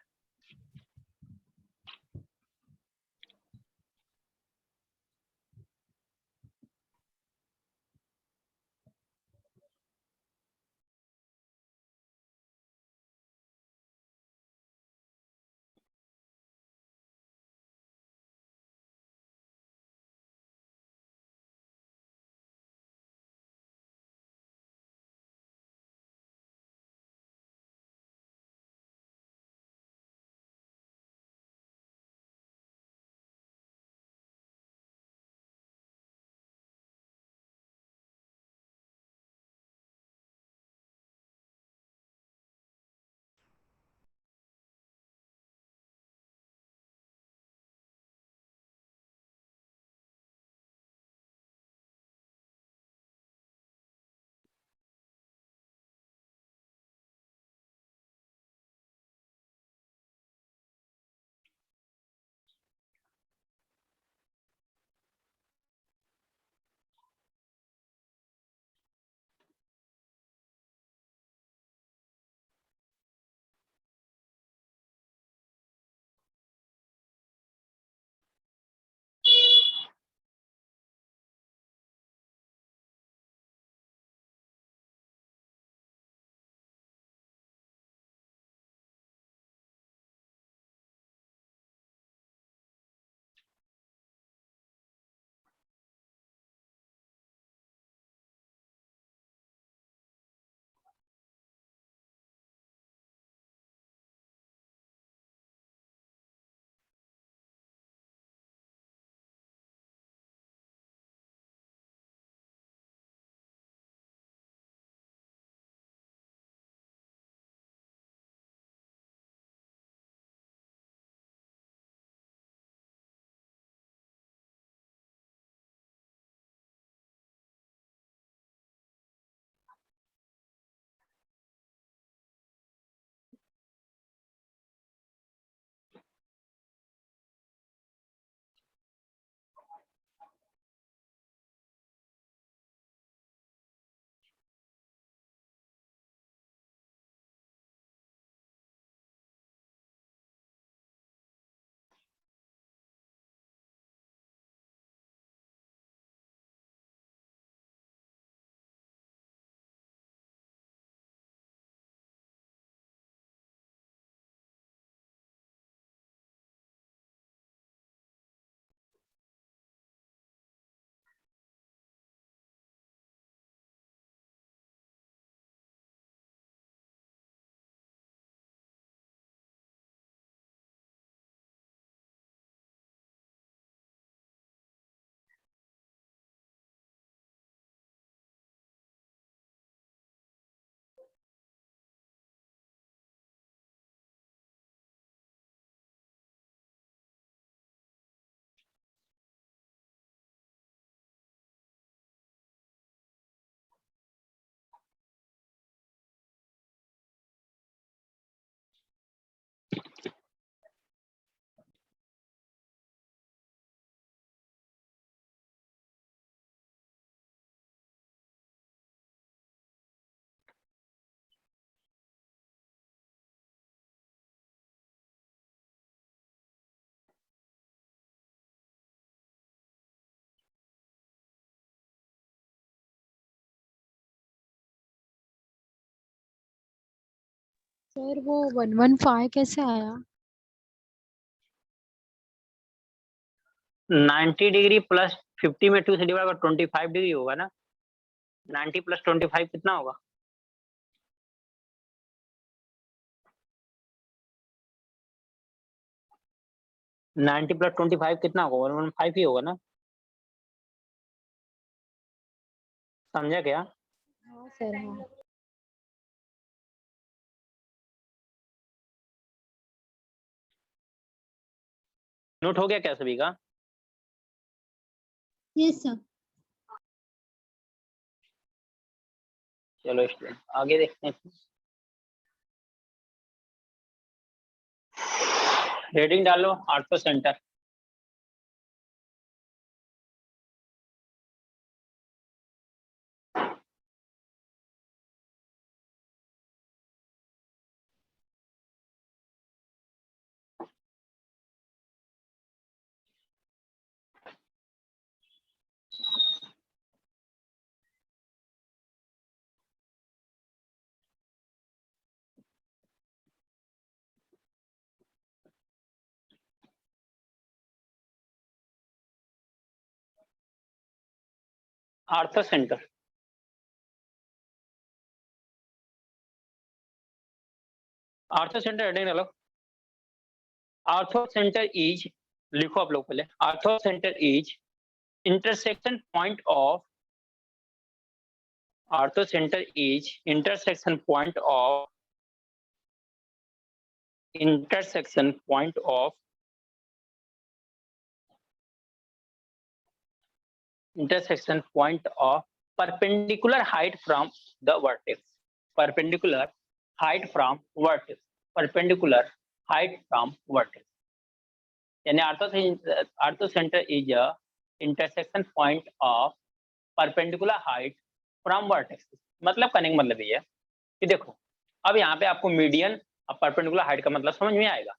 सर वो 115 कैसे आया? 90 डिग्री प्लस 50 में 2 से डिवाइड कर 25 डिग्री होगा ना। 90 प्लस 25 कितना होगा? 90 प्लस 25 कितना होगा? 115 ही होगा ना। समझा क्या? हाँ सर हाँ। नोट हो गया क्या सभी का? Yes sir. चलो स्टूडेंट आगे देखते हैं। हेडिंग डालो ortho centre. Ortho centre, ortho centre heading डालो। आर्थो सेंटर इज, लिखो आप लोग पहले, ortho centre is intersection point of, ortho centre is intersection point of, intersection point of, intersection point of perpendicular height from the vertex, perpendicular height from vertex, perpendicular height from vertex, यानी ortho centre is a intersection point of perpendicular height from vertex. मतलब करने का मतलब ये है कि देखो अब यहाँ पे आपको मीडियन और परपेंडिकुलर हाइट का मतलब समझ में आएगा।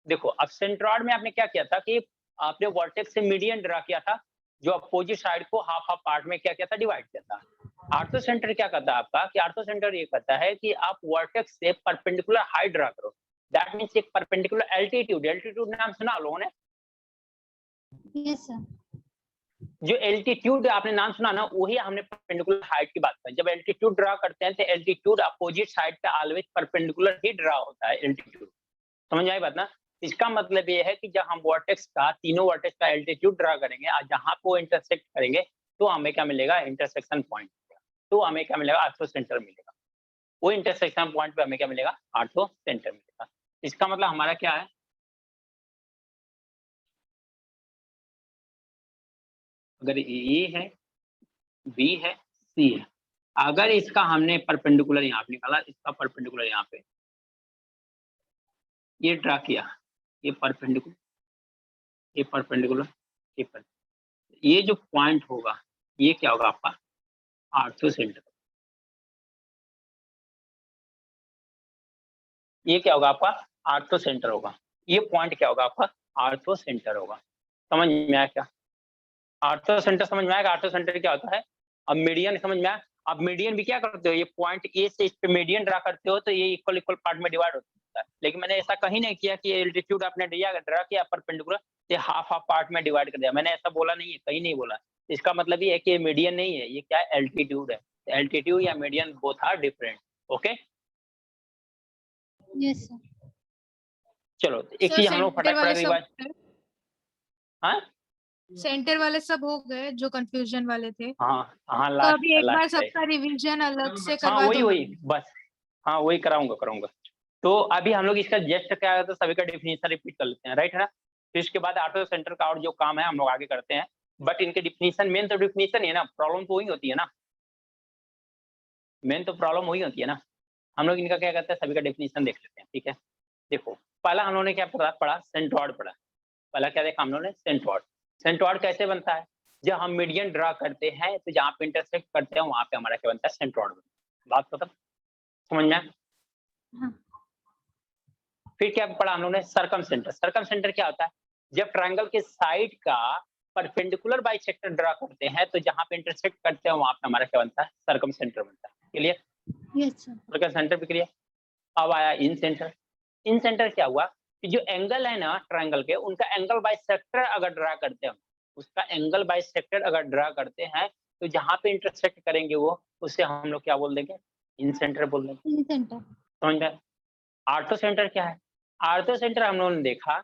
देखो अब सेंट्रॉइड में आपने क्या किया था कि आपने वर्टेक्स से मीडियन ड्रा किया था, जो अपोजिट साइड को हाफ हाफ पार्ट में क्या किया था, डिवाइड किया था। आर्थो सेंटर क्या करता है आपका कि आर्थो सेंटर ये करता है कि आप वर्टेक्स से परपेंडिकुलर हाइट ड्रा करो। दैट मींस एक परपेंडिकुलर एल्टीट्यूड, एल्टीट्यूड नाम सुना लोगों ने? Yes sir. जो एल्टीट्यूड आपने नाम सुना ना, वही हमने परपेंडिकुलर हाइट की बात करी। जब एल्टीट्यूड ड्रा करते हैं तो एल्टीट्यूड अपोजिट साइड पे ऑलवेज परपेंडिकुलर ही ड्रा होता है एल्टीट्यूड। समझ आई बात ना? इसका मतलब ये है कि जब हम वर्टेक्स का, तीनों वर्टेक्स का एल्टीट्यूड ड्रा करेंगे और जहां को इंटरसेक्ट करेंगे तो हमें क्या मिलेगा, इंटरसेक्शन पॉइंट। तो हमें क्या मिलेगा, आर्थो सेंटर मिलेगा। वो इंटरसेक्शन पॉइंट पे हमें क्या मिलेगा, आर्थो सेंटर मिलेगा। इसका मतलब हमारा क्या है, अगर ए है, बी है, सी है, अगर इसका हमने परपेंडिकुलर यहाँ पे निकाला, इसका परपेंडिकुलर यहाँ पे ये ड्रा किया, ये परपेंडिकुलर, ये परपेंडिकुलर, ये परपेंडिकुलर, ये जो पॉइंट होगा ये क्या होगा आपका, आर्थो सेंटर। ये क्या होगा आपका, आर्थो सेंटर होगा। ये पॉइंट क्या होगा आपका, आर्थो सेंटर होगा। समझ में आया क्या? आर्थो सेंटर समझ में आएगा। आर्थो सेंटर क्या होता है, अब मीडियन समझ में आया। अब मीडियन भी क्या करते हो, ये पॉइंट ए से इस पे मीडियन ड्रा करते हो तो ये इक्वल इक्वल पार्ट में डिवाइड होता है। लेकिन मैंने ऐसा कहीं नहीं किया कि एल्टीट्यूड आपने ड्रा किया परपेंडिकुलर, ये हाफ हाफ पार्ट में डिवाइड कर दिया। मैंने ऐसा बोला नहीं है, कहीं नहीं बोला। इसका मतलब ये है कि ये मीडियन नहीं है, ये क्या है, एल्टीट्यूड है। एल्टीट्यूड या median both are different. Okay yes sir. चलो एक चीज हम लोग फटाफट रिवाइज, हाँ सेंटर वाले सब हो गए जो कंफ्यूजन वाले थे। हाँ हाँ, तो लास्ट अभी एक बार लास्ट है। सबका रिवीजन अलग से हाँ करवा वही दो। वही बस, हाँ वही कराऊंगा। तो अभी हम लोग इसका जस्ट क्या है, तो सभी का डिफिनेशन रिपीट कर लेते हैं, राइट है ना? फिर इसके बाद आर्थो सेंटर का और जो काम है हम लोग आगे करते हैं। बट इनके डिफिनेशन, मेन तो डिफिनेशन है ना, प्रॉब्लम तो वही होती है ना, मेन तो प्रॉब्लम वही होती है ना। हम लोग इनका क्या करते हैं, सभी का डिफिनेशन देख लेते हैं, ठीक है? देखो पहला हम लोगों ने क्या पढ़ा, सेंट्रॉइड पढ़ा। पहला क्या देखा हम लोगों ने, सेंट्रॉइड। सेंट्रॉइड कैसे बनता है, जब हम मीडियन ड्रा करते हैं तो जहाँ पे इंटरसेक्ट करते हैं वहां पे हमारा क्या बनता है, सेंट्रॉइड बनता है। बात खत्म, समझ में आया? हाँ। फिर क्या पढ़ा हम लोगों ने, सर्कम सेंटर। सर्कम सेंटर क्या होता है, जब ट्रायंगल के साइड का परपेंडिकुलर बाइसेक्टर ड्रा करते हैं तो जहाँ पे इंटरसेक्ट करते हैं वहां पे हमारा क्या बनता है, सर्कम सेंटर बनता है। Clear? Yes sir. Circum centre भी क्लियर। अब आया इन सेंटर। इन सेंटर क्या हुआ कि जो एंगल है ना ट्रायंगल के, उनका एंगल बाइसेक्टर अगर ड्रा करते हैं, उसका एंगल बाइसेक्टर अगर ड्रा करते हैं तो जहाँ पे इंटरसेक्ट करेंगे वो, उससे हम लोग क्या बोल देंगे, इन सेंटर बोल देंगे। इन सेंटर। समझ में? आर्थो सेंटर क्या है, आर्थो सेंटर हम लोगों ने देखा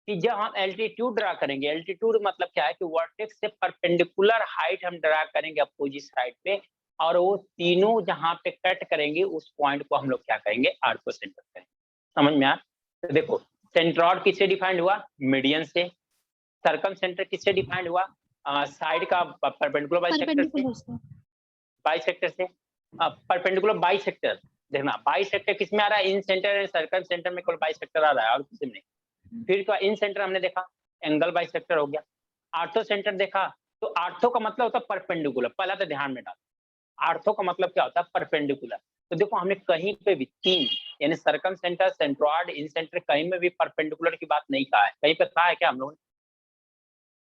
कि जब हम एल्टीट्यूड ड्रा करेंगे, एल्टीट्यूड मतलब क्या है कि वर्टेक्स से परपेंडिकुलर हाइट हम ड्रा करेंगे अपोजिट साइड पे, और वो तीनों जहां पे कट करेंगे उस पॉइंट को हम लोग क्या करेंगे, आर्थो सेंटर करेंगे। समझ में आया? तो देखो सेंट्रॉइड किससे डिफाइंड हुआ, मीडियन से। सर्कम सेंटर किससे डिफाइंड हुआ? साइड का परपेंडिकुलर बाइसेक्टर से, परपेंडिकुलर से। बाइसेक्टर से, परपेंडिकुलर बाइसेक्टर। देखना बाइसेक्टर किसमें आ रहा है? इन सेंटर एंड सर्कम सेंटर में केवल बाइसेक्टर आ रहा है और किसी में नहीं। फिर क्या इन सेंटर हमने देखा, एंगल बाइसेक्टर हो गया। आर्थो सेंटर देखा, तो आर्थो का मतलब होता है परपेंडिकुलर, पहला तो ध्यान में डाल। आर्थो का मतलब क्या होता है? परपेंडिकुलर। तो देखो हमने कहीं पे भी तीन यानी सर्कम सेंटर, सेंट्रॉइड, इन सेंटर, कहीं में भी परपेंडिकुलर की बात नहीं कहा है। कहीं पे कहा है क्या हम लोगों ने?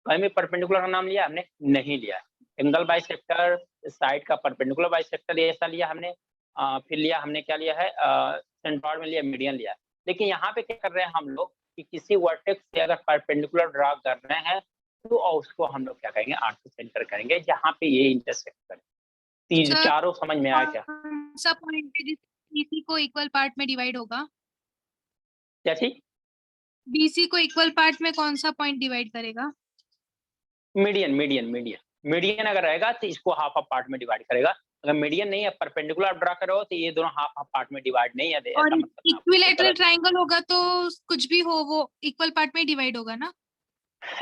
कहीं में परपेंडिकुलर का नाम लिया हमने? नहीं लिया। एंगल बाइसेक्टर, साइड का परपेंडिकुलर बाइसेक्टर ऐसा लिया हमने। फिर लिया हमने क्या लिया है? सेंट्रॉइड में लिया, मीडियन लिया। लेकिन यहाँ पे क्या कर रहे हैं हम लोग कि किसी वर्टेक्स से अगर परपेंडिकुलर ड्रा कर रहे हैं तो उसको हम लोग क्या कहेंगे? आर्थो सेंटर करेंगे, जहाँ पे ये इंटरसेक्ट करे। तीन सर, चारों समझ में आया क्या? कौन सा पॉइंट है जिससे बीसी को इक्वल पार्ट में डिवाइड होगा? क्या चीज? बीसी को इक्वल पार्ट में कौन सा पॉइंट डिवाइड करेगा? Median, median, median. मीडियन अगर रहेगा तो इसको हाफ हाफ पार्ट में डिवाइड करेगा। अगर मीडियन नहीं है, परपेंडिकुलर ड्रा करो तो ये दोनों हाफ हाफ पार्ट में डिवाइड नहीं है, और ऐसा मतलब इक्विलैटरल ट्रायंगल होगा तो कुछ भी हो वो इक्वल पार्ट में डिवाइड होगा ना?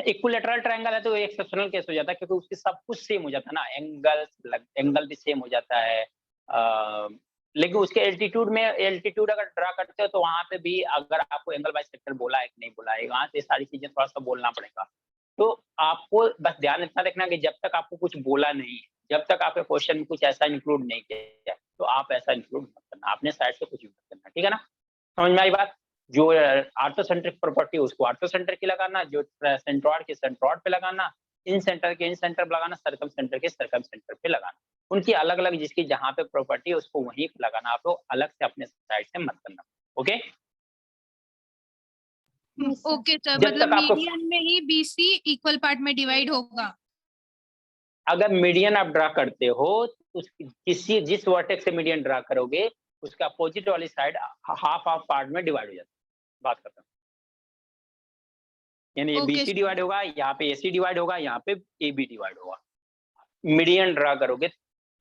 इक्विलैटरल ट्रायंगल है तो एक्सेप्शनल केस हो जाता है, क्योंकि उसके सब कुछ सेम हो जाता है ना, एंगल भी सेम हो जाता है। लेकिन उसके एल्टीट्यूड अगर ड्रा करते हो तो वहां पे भी अगर आपको एंगल बाइसेक्टर बोला है कि नहीं बोला है, वहां से सारी चीजें थोड़ा सा बोलना पड़ेगा। तो आपको बस ध्यान इतना रखना कि जब तक आपको कुछ बोला नहीं है, जब तक आपके क्वेश्चन में कुछ ऐसा इंक्लूड नहीं किया है, तो आप ऐसा इंक्लूड मत करना, अपने साइड से कुछ भी मत करना, ठीक है ना? समझ में आई बात? जो आर्थोसेंट्रिक प्रॉपर्टी उसको आर्थोसेंटर की लगाना, जो सेंट्रॉइड के सेंट्रॉइड पे लगाना, इन सेंटर के इन सेंटर पे लगाना, सर्कम सेंटर के सर्कम सेंटर पे लगाना। उनकी अलग अलग जिसकी जहाँ पे प्रॉपर्टी है उसको वहीं पे लगाना, आप लोग अलग से अपने साइड से मत करना। Okay? Yes, sir. Okay sir, जब मतलब तक आपको मीडियन में ही बीसी इक्वल पार्ट में डिवाइड होगा। अगर मीडियन आप ड्रा करते हो तो किसी जिस वर्टेक्स से मीडियन ड्रा करोगे उसका अपोजिट वाली साइड हाफ हाफ पार्ट में डिवाइड हो जाती है। बात करता हूँ, यानी ये ओके बीसी सर। डिवाइड होगा, यहाँ पे एसी डिवाइड होगा, यहाँ पे एबी डिवाइड होगा। मीडियन ड्रा करोगे,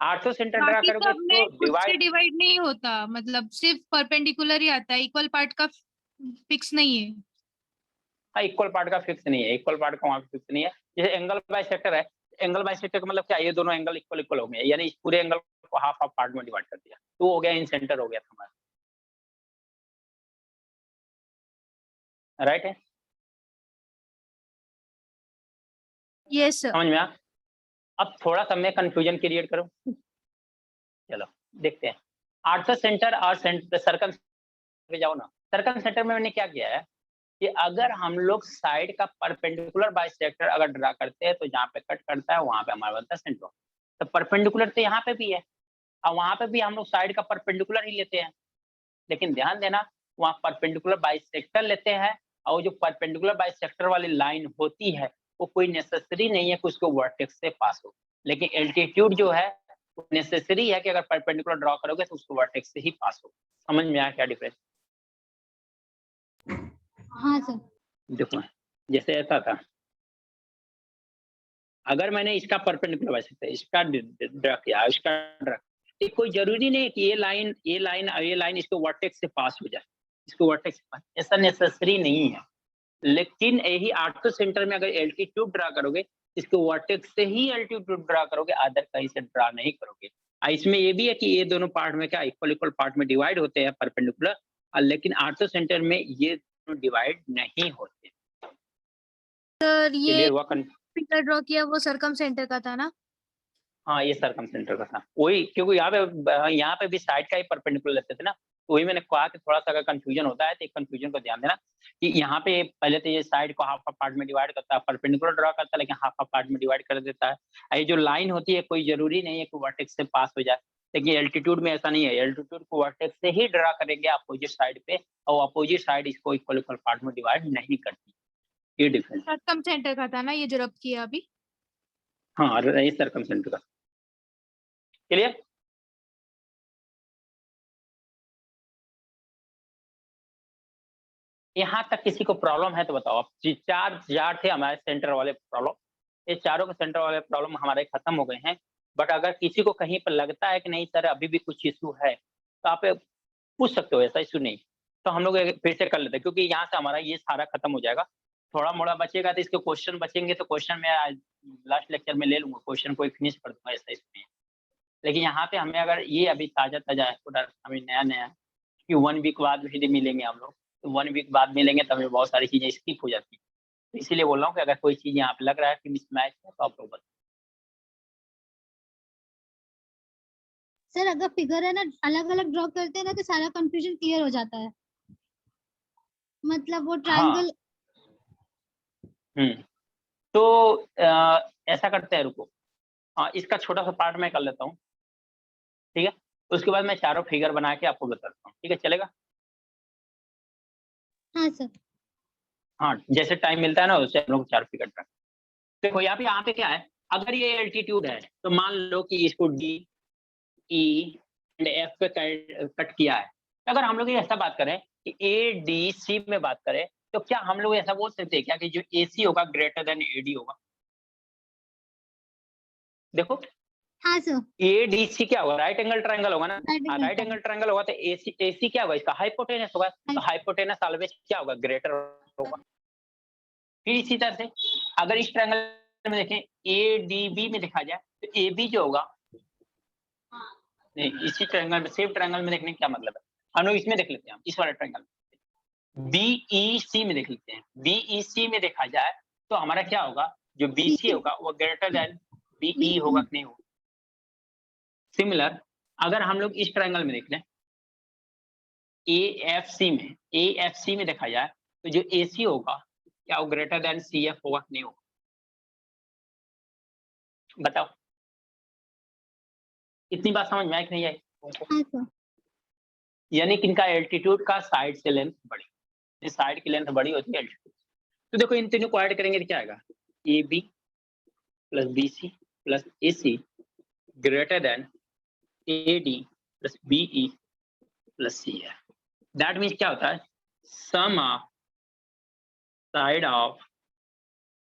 आर्थो सेंटर ड्रा बाकी करोगे सब में तो खुद से डिवाइड, डिवाइड नहीं होता, मतलब सिर्फ परपेंडिकुलर ही आता है, इक्वल पार्ट का फिक्स नहीं है। हाँ इक्वल पार्ट का फिक्स नहीं है, इक्वल पार्ट का वहाँ पे फिक्स नहीं है। जैसे एंगल बाइसेक्टर है, एंगल बाइसेक्टर का मतलब क्या? ये दोनों एंगल इक्वल इक्वल हो गए, यानी इस पूरे एंगल को हाफ हाफ पार्ट में डिवाइड कर दिया, तो हो गया इन सेंटर हो गया हमारा, राइट है? Yes sir. समझ में आ? अब थोड़ा सा मैं कंफ्यूजन क्रिएट करूं, चलो देखते हैं। आर्थो सेंटर और सर्कम पे जाओ ना। सर्कम सेंटर में मैंने क्या किया है कि अगर हम लोग साइड का परपेंडिकुलर बाइसेक्टर अगर ड्रा करते हैं तो जहाँ पे कट करता है वहां पे हमारा बनता है सेंटर। तो परपेंडिकुलर तो यहाँ पे भी है और वहां पे भी हम लोग साइड का परपेंडिकुलर ही लेते हैं, लेकिन ध्यान देना वहाँ परपेंडिकुलर बाइसेक्टर लेते हैं और जो परपेंडिकुलर बाइसेक्टर वाली लाइन होती है वो कोई नेसेसरी नहीं है कि उसको वर्टेक्स से पास हो, लेकिन एल्टीट्यूड जो है वो नेसेसरी है कि अगर परपेंडिकुलर ड्रॉ करोगे तो उसको वर्टेक्स से ही पास हो। समझ में आया क्या डिफरेंस? हाँ सर। देखो जैसे ऐसा था, अगर मैंने इसका परपेंडिकुलर बाइसेक्टर इसका ड्रा किया, इसका ड्रा, ये कोई जरूरी नहीं है कि ये लाइन इसको वर्टेक्स से पास हो जाए, इसको वर्टेक्स से पास, ऐसा नेसेसरी नहीं है। लेकिन यही आर्थो सेंटर में अगर एल्टीट्यूड ड्रा करोगे इसको वर्टेक्स से ही एल्टीट्यूड ड्रा करोगे, अदर कहीं से ड्रा नहीं करोगे। इसमें ये भी है कि ये दोनों पार्ट में क्या इक्वल इक्वल पार्ट में डिवाइड होते हैं परपेंडिकुलर, लेकिन आर्थो सेंटर में ये डिवाइड नहीं होते। सर ये क्लियर हुआ? फिगर ड्रॉ किया वो सर्कम सेंटर का था ना? हाँ ये सर्कम सेंटर का था, वही क्योंकि यहाँ पे भी साइड का ही परपेंडिकुलर लेते थे ना, तो वही मैंने कहा कि थोड़ा सा अगर कंफ्यूजन होता है तो एक कंफ्यूजन को ध्यान देना कि यहाँ पे पहले तो ये साइड को हाफ हाफ पार्ट में डिवाइड करता है, परपेंडिकुलर ड्रा करता है लेकिन हाफ हाफ पार्ट में डिवाइड कर देता है। ये जो लाइन होती है कोई जरूरी नहीं है कि वर्टेक्स से पास हो जाए, लेकिन एल्टीट्यूड में ऐसा नहीं है, एल्टीट्यूड को वर्टेक्स से ही ड्रा करेंगे अपोजिट साइड पे और अपोजिट साइड इसको इक्वल इक्वल पार्ट में डिवाइड नहीं करती। ये डिफरेंस। सर्कम सेंटर का था ना ये जो रब किया अभी? हाँ ये सर्कम सेंटर का। क्लियर? यहाँ तक किसी को प्रॉब्लम है तो बताओ। अब चार थे हमारे सेंटर वाले प्रॉब्लम, ये चारों के सेंटर वाले प्रॉब्लम हमारे खत्म हो गए हैं। बट अगर किसी को कहीं पर लगता है कि नहीं सर अभी भी कुछ इशू है तो आप पूछ सकते हो, ऐसा इशू नहीं। तो हम लोग फिर से कर लेते हैं क्योंकि यहाँ से हमारा ये सारा खत्म हो जाएगा। थोड़ा मोड़ा बचेगा तो इसके क्वेश्चन बचेंगे तो क्वेश्चन मैं आज लास्ट लेक्चर में ले लूंगा, क्वेश्चन को फिनिश कर दूंगा ऐसा इसमें। लेकिन यहाँ पे हमें अगर ये अभी ताजा है पूरा, अभी नया कि 1 वीक बाद भी मिलेंगे हम लोग, तो 1 वीक बाद मिलेंगे तो हमें बहुत सारी चीजें स्किप हो जाती है। तो इसीलिए बोल रहा हूँ कि अगर कोई चीज यहाँ पे लग रहा है कि मिसमैच है तो आप लोग बताओ। सर अगर फिगर है ना अलग अलग ड्रॉ करते हैं ना तो सारा कंफ्यूजन क्लियर हो जाता है, मतलब वो हाँ। ट्रायंगल। तो ऐसा करते हैं, रुको। हाँ, इसका छोटा सा पार्ट मैं कर लेता हूँ, ठीक है। उसके बाद मैं चारों फिगर बना के आपको बताता हूँ, ठीक है, चलेगा? हाँ सर। हाँ, जैसे टाइम मिलता है ना उससे हम लोग चार फिगर बनाते हैं। देखो यहाँ पे क्या है, अगर ये एल्टीट्यूड है तो मान लो कि इसको डी ई एंड एफ पे कट किया है। तो अगर हम लोग ये ऐसा बात करें कि ए डी सी में बात करें तो क्या हम लोग ऐसा बोल सकते हैं क्या कि जो ए सी होगा ग्रेटर देन ए डी होगा? देखो, हाँ सर। ए डी सी क्या होगा, राइट एंगल ट्रायंगल होगा ना। Right angle right angle triangle होगा तो ए सी क्या होगा, इसका हाइपोटेनस होगा, तो Right. हाइपोटेनस ऑलवेज क्या होगा, ग्रेटर होगा। फिर इसी तरह से अगर इस ट्रायंगल में देखें ए डी बी में देखा जाए तो ए बी जो होगा, नहीं इसी ट्रायंगल में, सेम ट्रायंगल में देखने का क्या मतलब है, हम लोग इसमें देख लेते हैं, इस वाले ट्रायंगल में बी सी में देख लेते हैं। बी सी में देखा जाए तो हमारा क्या होगा, जो बी सी होगा वो ग्रेटर देन बी होगा कि नहीं होगा। सिमिलर अगर हम लोग इस ट्रायंगल में देख लें ए एफ सी में देखा जाए तो जो ए सी होगा क्या वो ग्रेटर देन सी एफ होगा कि नहीं होगा, बताओ। इतनी बात समझ में आई कि नहीं आई? हाँ सर। यानी कि इनका एल्टीट्यूड का साइड से लेंथ बड़ी, साइड की लेंथ बड़ी होती है एल्टीट्यूड। तो देखो इन तीनों को ऐड करेंगे तो क्या आएगा, A B plus B C plus A C greater than A D plus B E plus C F. That means क्या होता है, sum of side of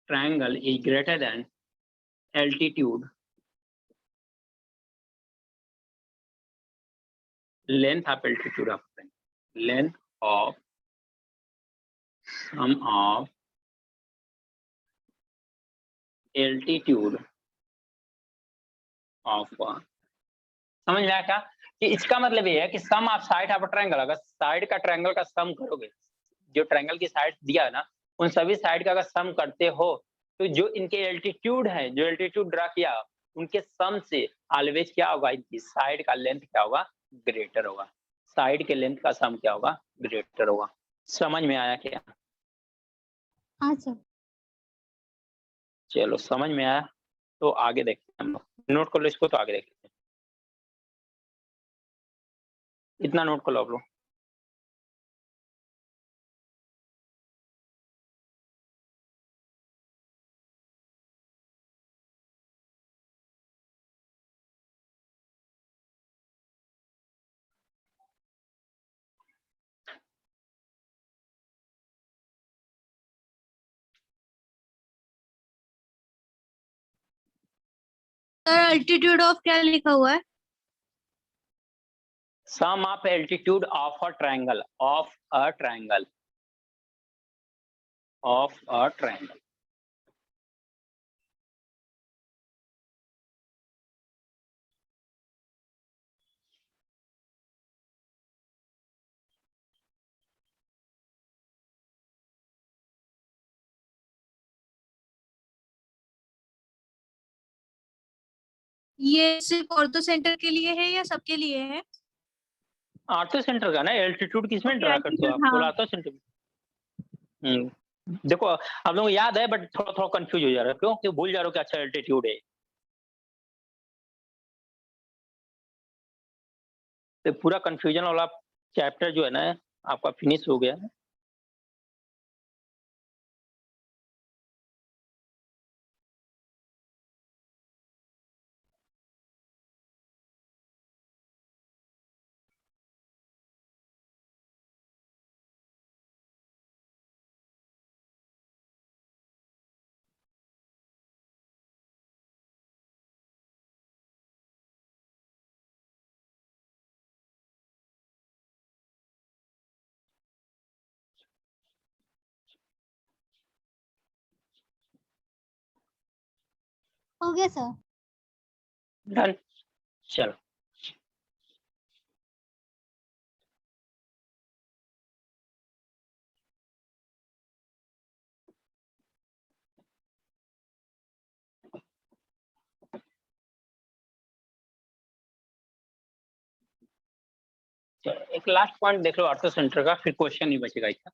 triangle is greater than altitude length of altitude of length of sum of altitude of समझ में आया क्या? कि इसका मतलब ये है कि सम ऑफ साइड ऑफ ट्रायंगल, अगर साइड का ट्रायंगल का सम करोगे, जो ट्रायंगल की साइड दिया है ना उन सभी साइड का अगर सम करते हो तो जो इनके एल्टीट्यूड है, जो एल्टीट्यूड ड्रा किया उनके सम से ऑलवेज क्या होगा, इनकी साइड का लेंथ क्या होगा, ग्रेटर होगा। साइड के लेंथ का सम क्या होगा, ग्रेटर होगा। समझ में आया क्या? हाँ सर। चलो समझ में आया तो आगे देखते हैं हम लोग, नोट कर लो इसको तो आगे देखते हैं। इतना नोट कर लो आप लोग। सर अल्टीट्यूड ऑफ क्या लिखा हुआ है? Sum of altitude of a triangle, of a triangle, of a triangle. ये सिर्फ ऑर्थो सेंटर के लिए है या सबके लिए है? ऑर्थो सेंटर का ना, एल्टीट्यूड किसमें ड्रा करते हो आप, हाँ। Ortho centre. देखो आप लोगों को याद है बट थोड़ा थोड़ा कंफ्यूज हो जा रहा है, क्यों? क्यों भूल जा रहे हो कि अच्छा एल्टीट्यूड है। तो पूरा कंफ्यूजन वाला चैप्टर जो है ना आपका फिनिश हो गया है। हो गया सर। डन। चलो चलो एक लास्ट पॉइंट देख लो ऑर्थो सेंटर का, फिर क्वेश्चन नहीं बचेगा इसका।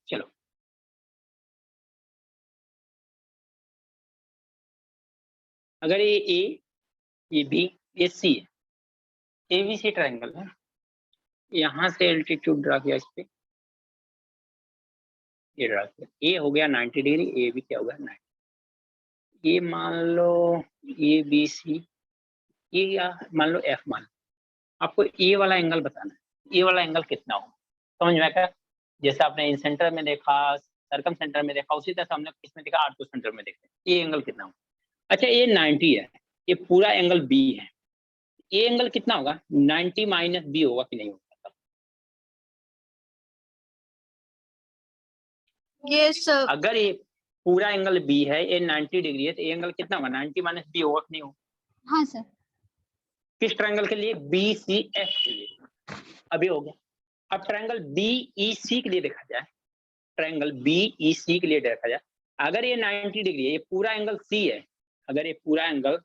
चलो अगर ये ए, ये बी, ये सी है, एबीसी ट्रायंगल है, यहाँ से एल्टीट्यूड ड्रा किया इस पे, ये ड्रा किया, ए हो गया 90 डिग्री, ए भी क्या होगा 90, ये मान लो ए बी सी, ये या मान लो एफ मान लो। आपको ए वाला एंगल बताना है, ए वाला एंगल कितना हो, समझ में आया? जैसे आपने इन सेंटर में देखा, सर्कम सेंटर में देखा, उसी तरह से हमने किसमें देखा, आर्थो सेंटर में देखते हैं ये एंगल कितना हो। अच्छा ये 90 है, ये पूरा एंगल बी है, ये एंगल कितना होगा, 90 माइनस बी होगा कि नहीं होगा? Yes sir. अगर ये पूरा एंगल बी है, ये 90 डिग्री है, तो ये एंगल कितना होगा, 90 माइनस बी होगा कि नहीं होगा? हाँ सर। किस ट्रायंगल के लिए, बी सी एफ के लिए। अभी हो गया। अब ट्रायंगल बी ई सी के लिए देखा जाए, ट्रायंगल बी ई सी के लिए देखा जाए, अगर ये 90 डिग्री है, ये पूरा एंगल सी है, अगर ये पूरा एंगल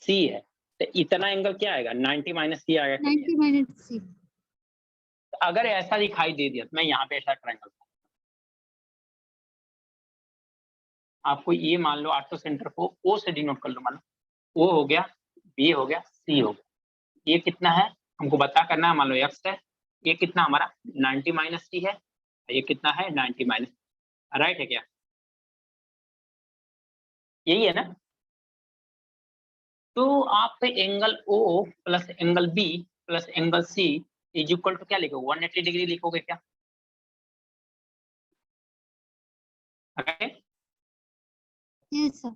सी है तो इतना एंगल क्या आएगा, 90 माइनस सी आएगा। 90 माइनस सी। अगर ऐसा दिखाई दे दिया तो मैं यहाँ पे ऐसा ट्रायंगल, आपको ये मान लो ऑर्थो सेंटर को ओ से डिनोट कर लो, मान लो ओ हो गया, बी हो गया, सी हो गया, ये कितना है हमको बता करना है, मान लो एक्स है, ये कितना हमारा 90 माइनस सी है, ये कितना है 90 माइनस, राइट है क्या, यही है ना? तो आप angle O plus angle B plus angle C is equal to क्या लिखोगे, 180 डिग्री लिखोगे क्या? Yes sir.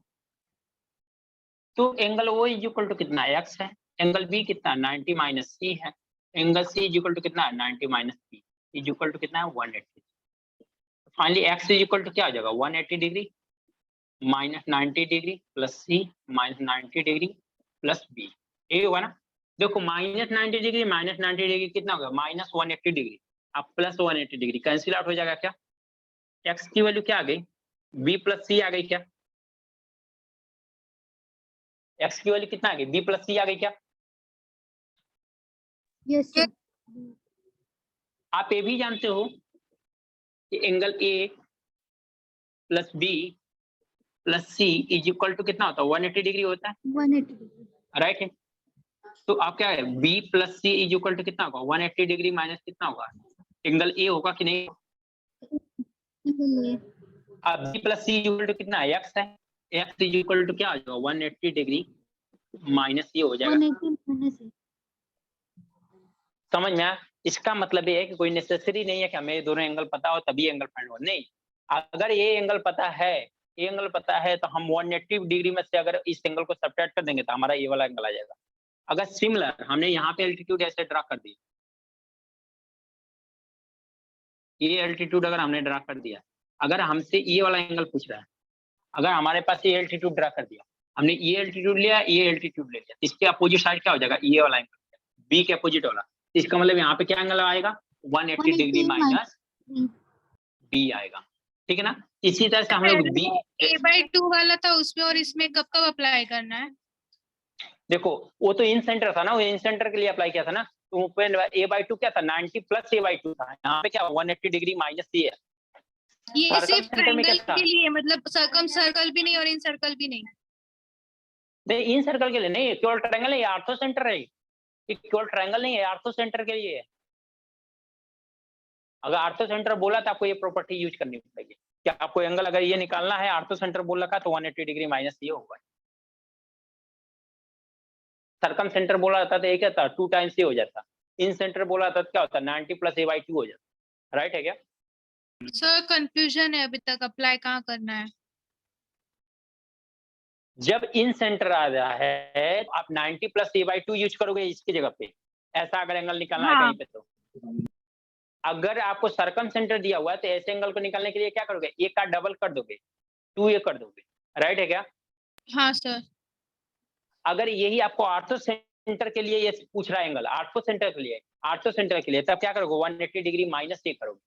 तो angle O is equal to कितना, एक्स है, एंगल बी कितना 90 माइनस सी है, angle C is equal to कितना है 90 minus B is equal to कितना है 180। Finally X is equal to क्या हो जाएगा, 180 डिग्री माइनस 90 डिग्री प्लस सी माइनस 90 डिग्री प्लस बी, ये होगा ना? देखो माइनस 90 डिग्री माइनस 90 डिग्री कितना होगा, माइनस 180 डिग्री, अब प्लस 180 डिग्री कैंसिल आउट हो जाएगा क्या? एक्स की वैल्यू क्या आ गई, बी प्लस सी आ गई क्या? एक्स की वैल्यू कितना आ गई, बी प्लस सी आ गई क्या? Yes sir. आप ये भी जानते हो कि angle A plus B plus C is equal to कितना होता है, 180 डिग्री होता है, 180 डिग्री। राइट है? तो आप क्या है, B plus C is equal to कितना होगा, 180 डिग्री माइनस कितना होगा, एंगल ए होगा कि नहीं? अब B plus C is equal to कितना है, एक्स है, एक्स इज इक्वल टू क्या हो जाएगा 180 डिग्री माइनस ये हो जाएगा। 180 माइनस ए। समझ में आया? इसका मतलब ये है कि कोई नेसेसरी नहीं है कि हमें दोनों एंगल पता हो तभी एंगल फाइंड हो, नहीं, अगर ये एंगल पता है, ये एंगल पता है तो हम 180 डिग्री में से अगर इस एंगल को सब्ट्रैक्ट कर देंगे तो हमारा ये वाला एंगल आ जाएगा। अगर सिमिलर हमने यहाँ पे एल्टीट्यूड ऐसे ड्रा कर दी, ये एल्टीट्यूड अगर हमने ड्रा कर दिया, अगर हमसे ये वाला एंगल पूछ रहा है, अगर हमारे पास ये एल्टीट्यूड ड्रा कर दिया, हमने ये एल्टीट्यूड लिया, ये एल्टीट्यूड ले लिया, इसके अपोजिट साइड क्या हो जाएगा, ये वाला एंगल, बी के अपोजिट वाला, इसका मतलब यहाँ पे क्या एंगल आएगा, 180 डिग्री माइनस बी आएगा, ठीक है ना? इसी तरह से हम लोग बी a/2 वाला था उसमें, और इसमें कब कब अप्लाई करना है? देखो वो तो इन सेंटर था ना, वो इन सेंटर के लिए अप्लाई किया था ना, तो a/2 क्या था, 90 प्लस a/2 था, यहाँ पे क्या 180 डिग्री माइनस सी है। ये सर्कम सिर्फ सेंटर में क्या ट्रायंगल था? के लिए, मतलब सर्कम सर्कल भी नहीं और इन सर्कल भी नहीं? नहीं इन सर्कल के लिए नहीं, केवल ट्रायंगल नहीं, आर्थो सेंटर है ये, केवल ट्रायंगल नहीं है, आर्थो सेंटर के लिए है। अगर आर्थो सेंटर बोला तो आपको ये प्रॉपर्टी यूज करनी पड़ेगी, क्या आपको एंगल अगर ये निकालना है, आर्थो सेंटर बोल रखा तो 180 डिग्री माइनस ये होगा। सर्कम सेंटर बोला जाता तो ये क्या था, 2 टाइम्स ये हो जाता, इन सेंटर बोला जाता तो क्या होता 90 प्लस a/2 हो जाता, राइट है क्या? सर कंफ्यूजन है अभी तक, अप्लाई कहाँ करना है? जब इन सेंटर आ रहा है आप 90 प्लस a/2 यूज करोगे इसकी जगह पे, ऐसा अगर एंगल निकालना है कहीं पे, तो अगर आपको सर्कम सेंटर दिया हुआ है तो ऐसे एंगल को निकालने के लिए क्या करोगे, एक का डबल कर दोगे, 2a कर दोगे, राइट है क्या? हाँ सर। अगर यही आपको आर्थो सेंटर के लिए ये पूछ रहा है एंगल, आर्थो सेंटर के लिए, आर्थो सेंटर के लिए, तब क्या करोगे, 180 डिग्री माइनस ये करोगे।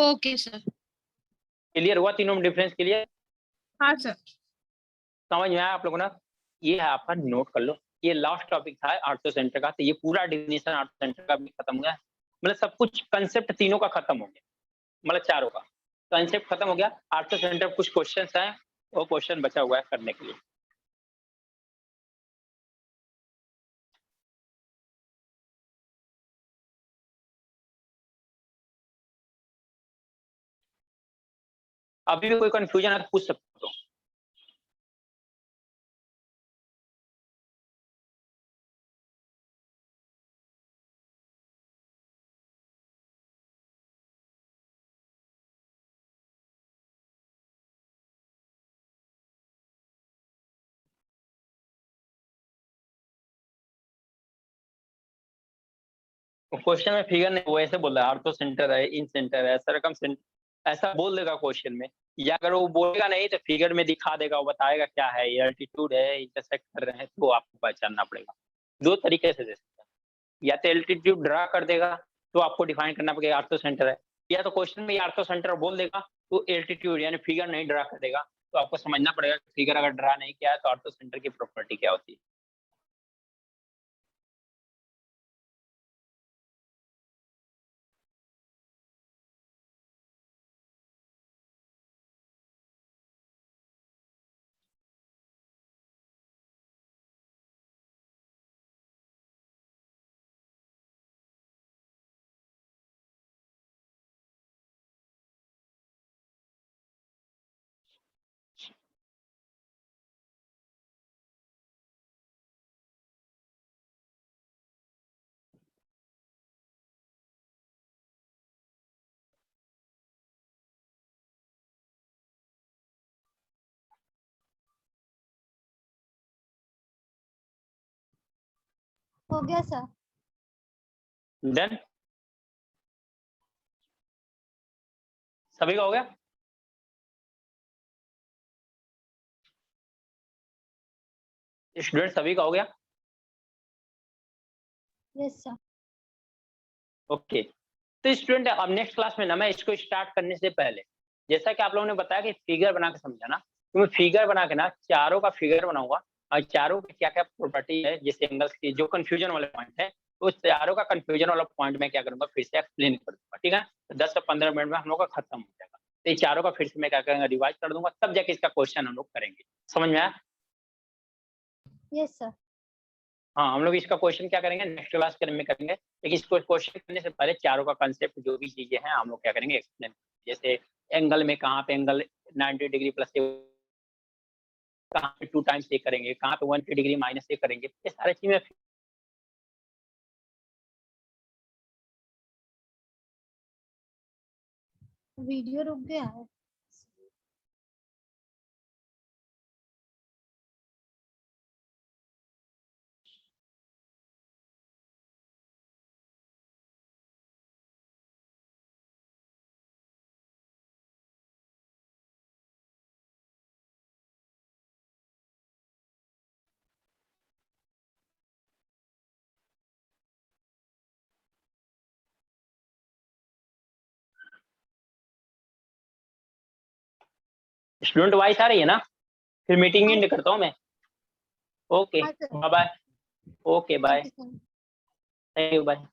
Okay sir. क्लियर हुआ तीनों में डिफरेंस क्लियर? हाँ सर। समझ में आया आप लोगों ने? ये है आपका, नोट कर लो, ये लास्ट टॉपिक था आर्थो सेंटर का, तो ये पूरा डिफिनेशन आर्थो सेंटर का भी खत्म हो गया, मतलब सब कुछ कंसेप्ट तीनों का खत्म हो गया, मतलब चारों का कंसेप्ट खत्म हो गया। आर्थो सेंटर कुछ क्वेश्चंस हैं, वो क्वेश्चन बचा हुआ है करने के लिए। अभी भी कोई कंफ्यूजन है तो पूछ सकते हो। क्वेश्चन में फिगर नहीं, वो ऐसे बोल रहा है आर्थो सेंटर है, इन सेंटर है, सरकम सेंटर, ऐसा बोल देगा क्वेश्चन में, या अगर वो बोलेगा नहीं तो फिगर में दिखा देगा, वो बताएगा क्या है, ये एल्टीट्यूड है, इंटरसेक्ट कर रहे हैं, तो आपको पहचानना पड़ेगा। दो तरीके से दे सकते हैं, या तो एल्टीट्यूड ड्रा कर देगा तो आपको डिफाइन करना पड़ेगा आर्थो सेंटर है, या तो क्वेश्चन में आर्थो सेंटर बोल देगा तो एल्टीट्यूड यानी फिगर नहीं ड्रा कर देगा, तो आपको समझना पड़ेगा फिगर अगर ड्रा नहीं किया है तो आर्थो सेंटर की प्रॉपर्टी क्या होती है। हो गया सर। डन, सभी का हो गया? स्टूडेंट सभी का हो गया? Yes sir. ओके, तो स्टूडेंट अब नेक्स्ट क्लास में ना मैं इसको स्टार्ट करने से पहले, जैसा कि आप लोगों ने बताया कि फिगर बना के समझाना, तो मैं फिगर बना के ना चारों का फिगर बनाऊंगा, और चारों की क्या क्या प्रॉपर्टी है, जैसे एंगल्स की जो कंफ्यूजन वाले पॉइंट है, तो चारों का कंफ्यूजन वाला पॉइंट मैं क्या करूंगा, फिर से एक्सप्लेन कर दूंगा, ठीक है? तो 10 से 15 मिनट में हम लोग का खत्म हो जाएगा, तो ये चारों का फिर से मैं क्या करूंगा, रिवाइज कर दूंगा, तब जाके इसका क्वेश्चन हम लोग करेंगे। समझ में आया? Yes sir. हाँ, हम लोग इसका क्वेश्चन क्या करेंगे, नेक्स्ट क्लास में करेंगे, लेकिन इसको क्वेश्चन करने से पहले चारों का कंसेप्ट जो भी चीजें हैं हम लोग क्या करेंगे, एक्सप्लेन। जैसे एंगल में कहाँ पे एंगल 90 डिग्री प्लस से, कहाँ पे 2 टाइम्स ये करेंगे, कहाँ पे 180 डिग्री माइनस से करेंगे, ये सारी चीजें। वीडियो रुक गया है। स्टूडेंट वाइस आ रही है ना? फिर मीटिंग एंड करता हूँ मैं। ओके, हाँ sir. Bye bye. Okay bye, thank you sir. Thank you, bye.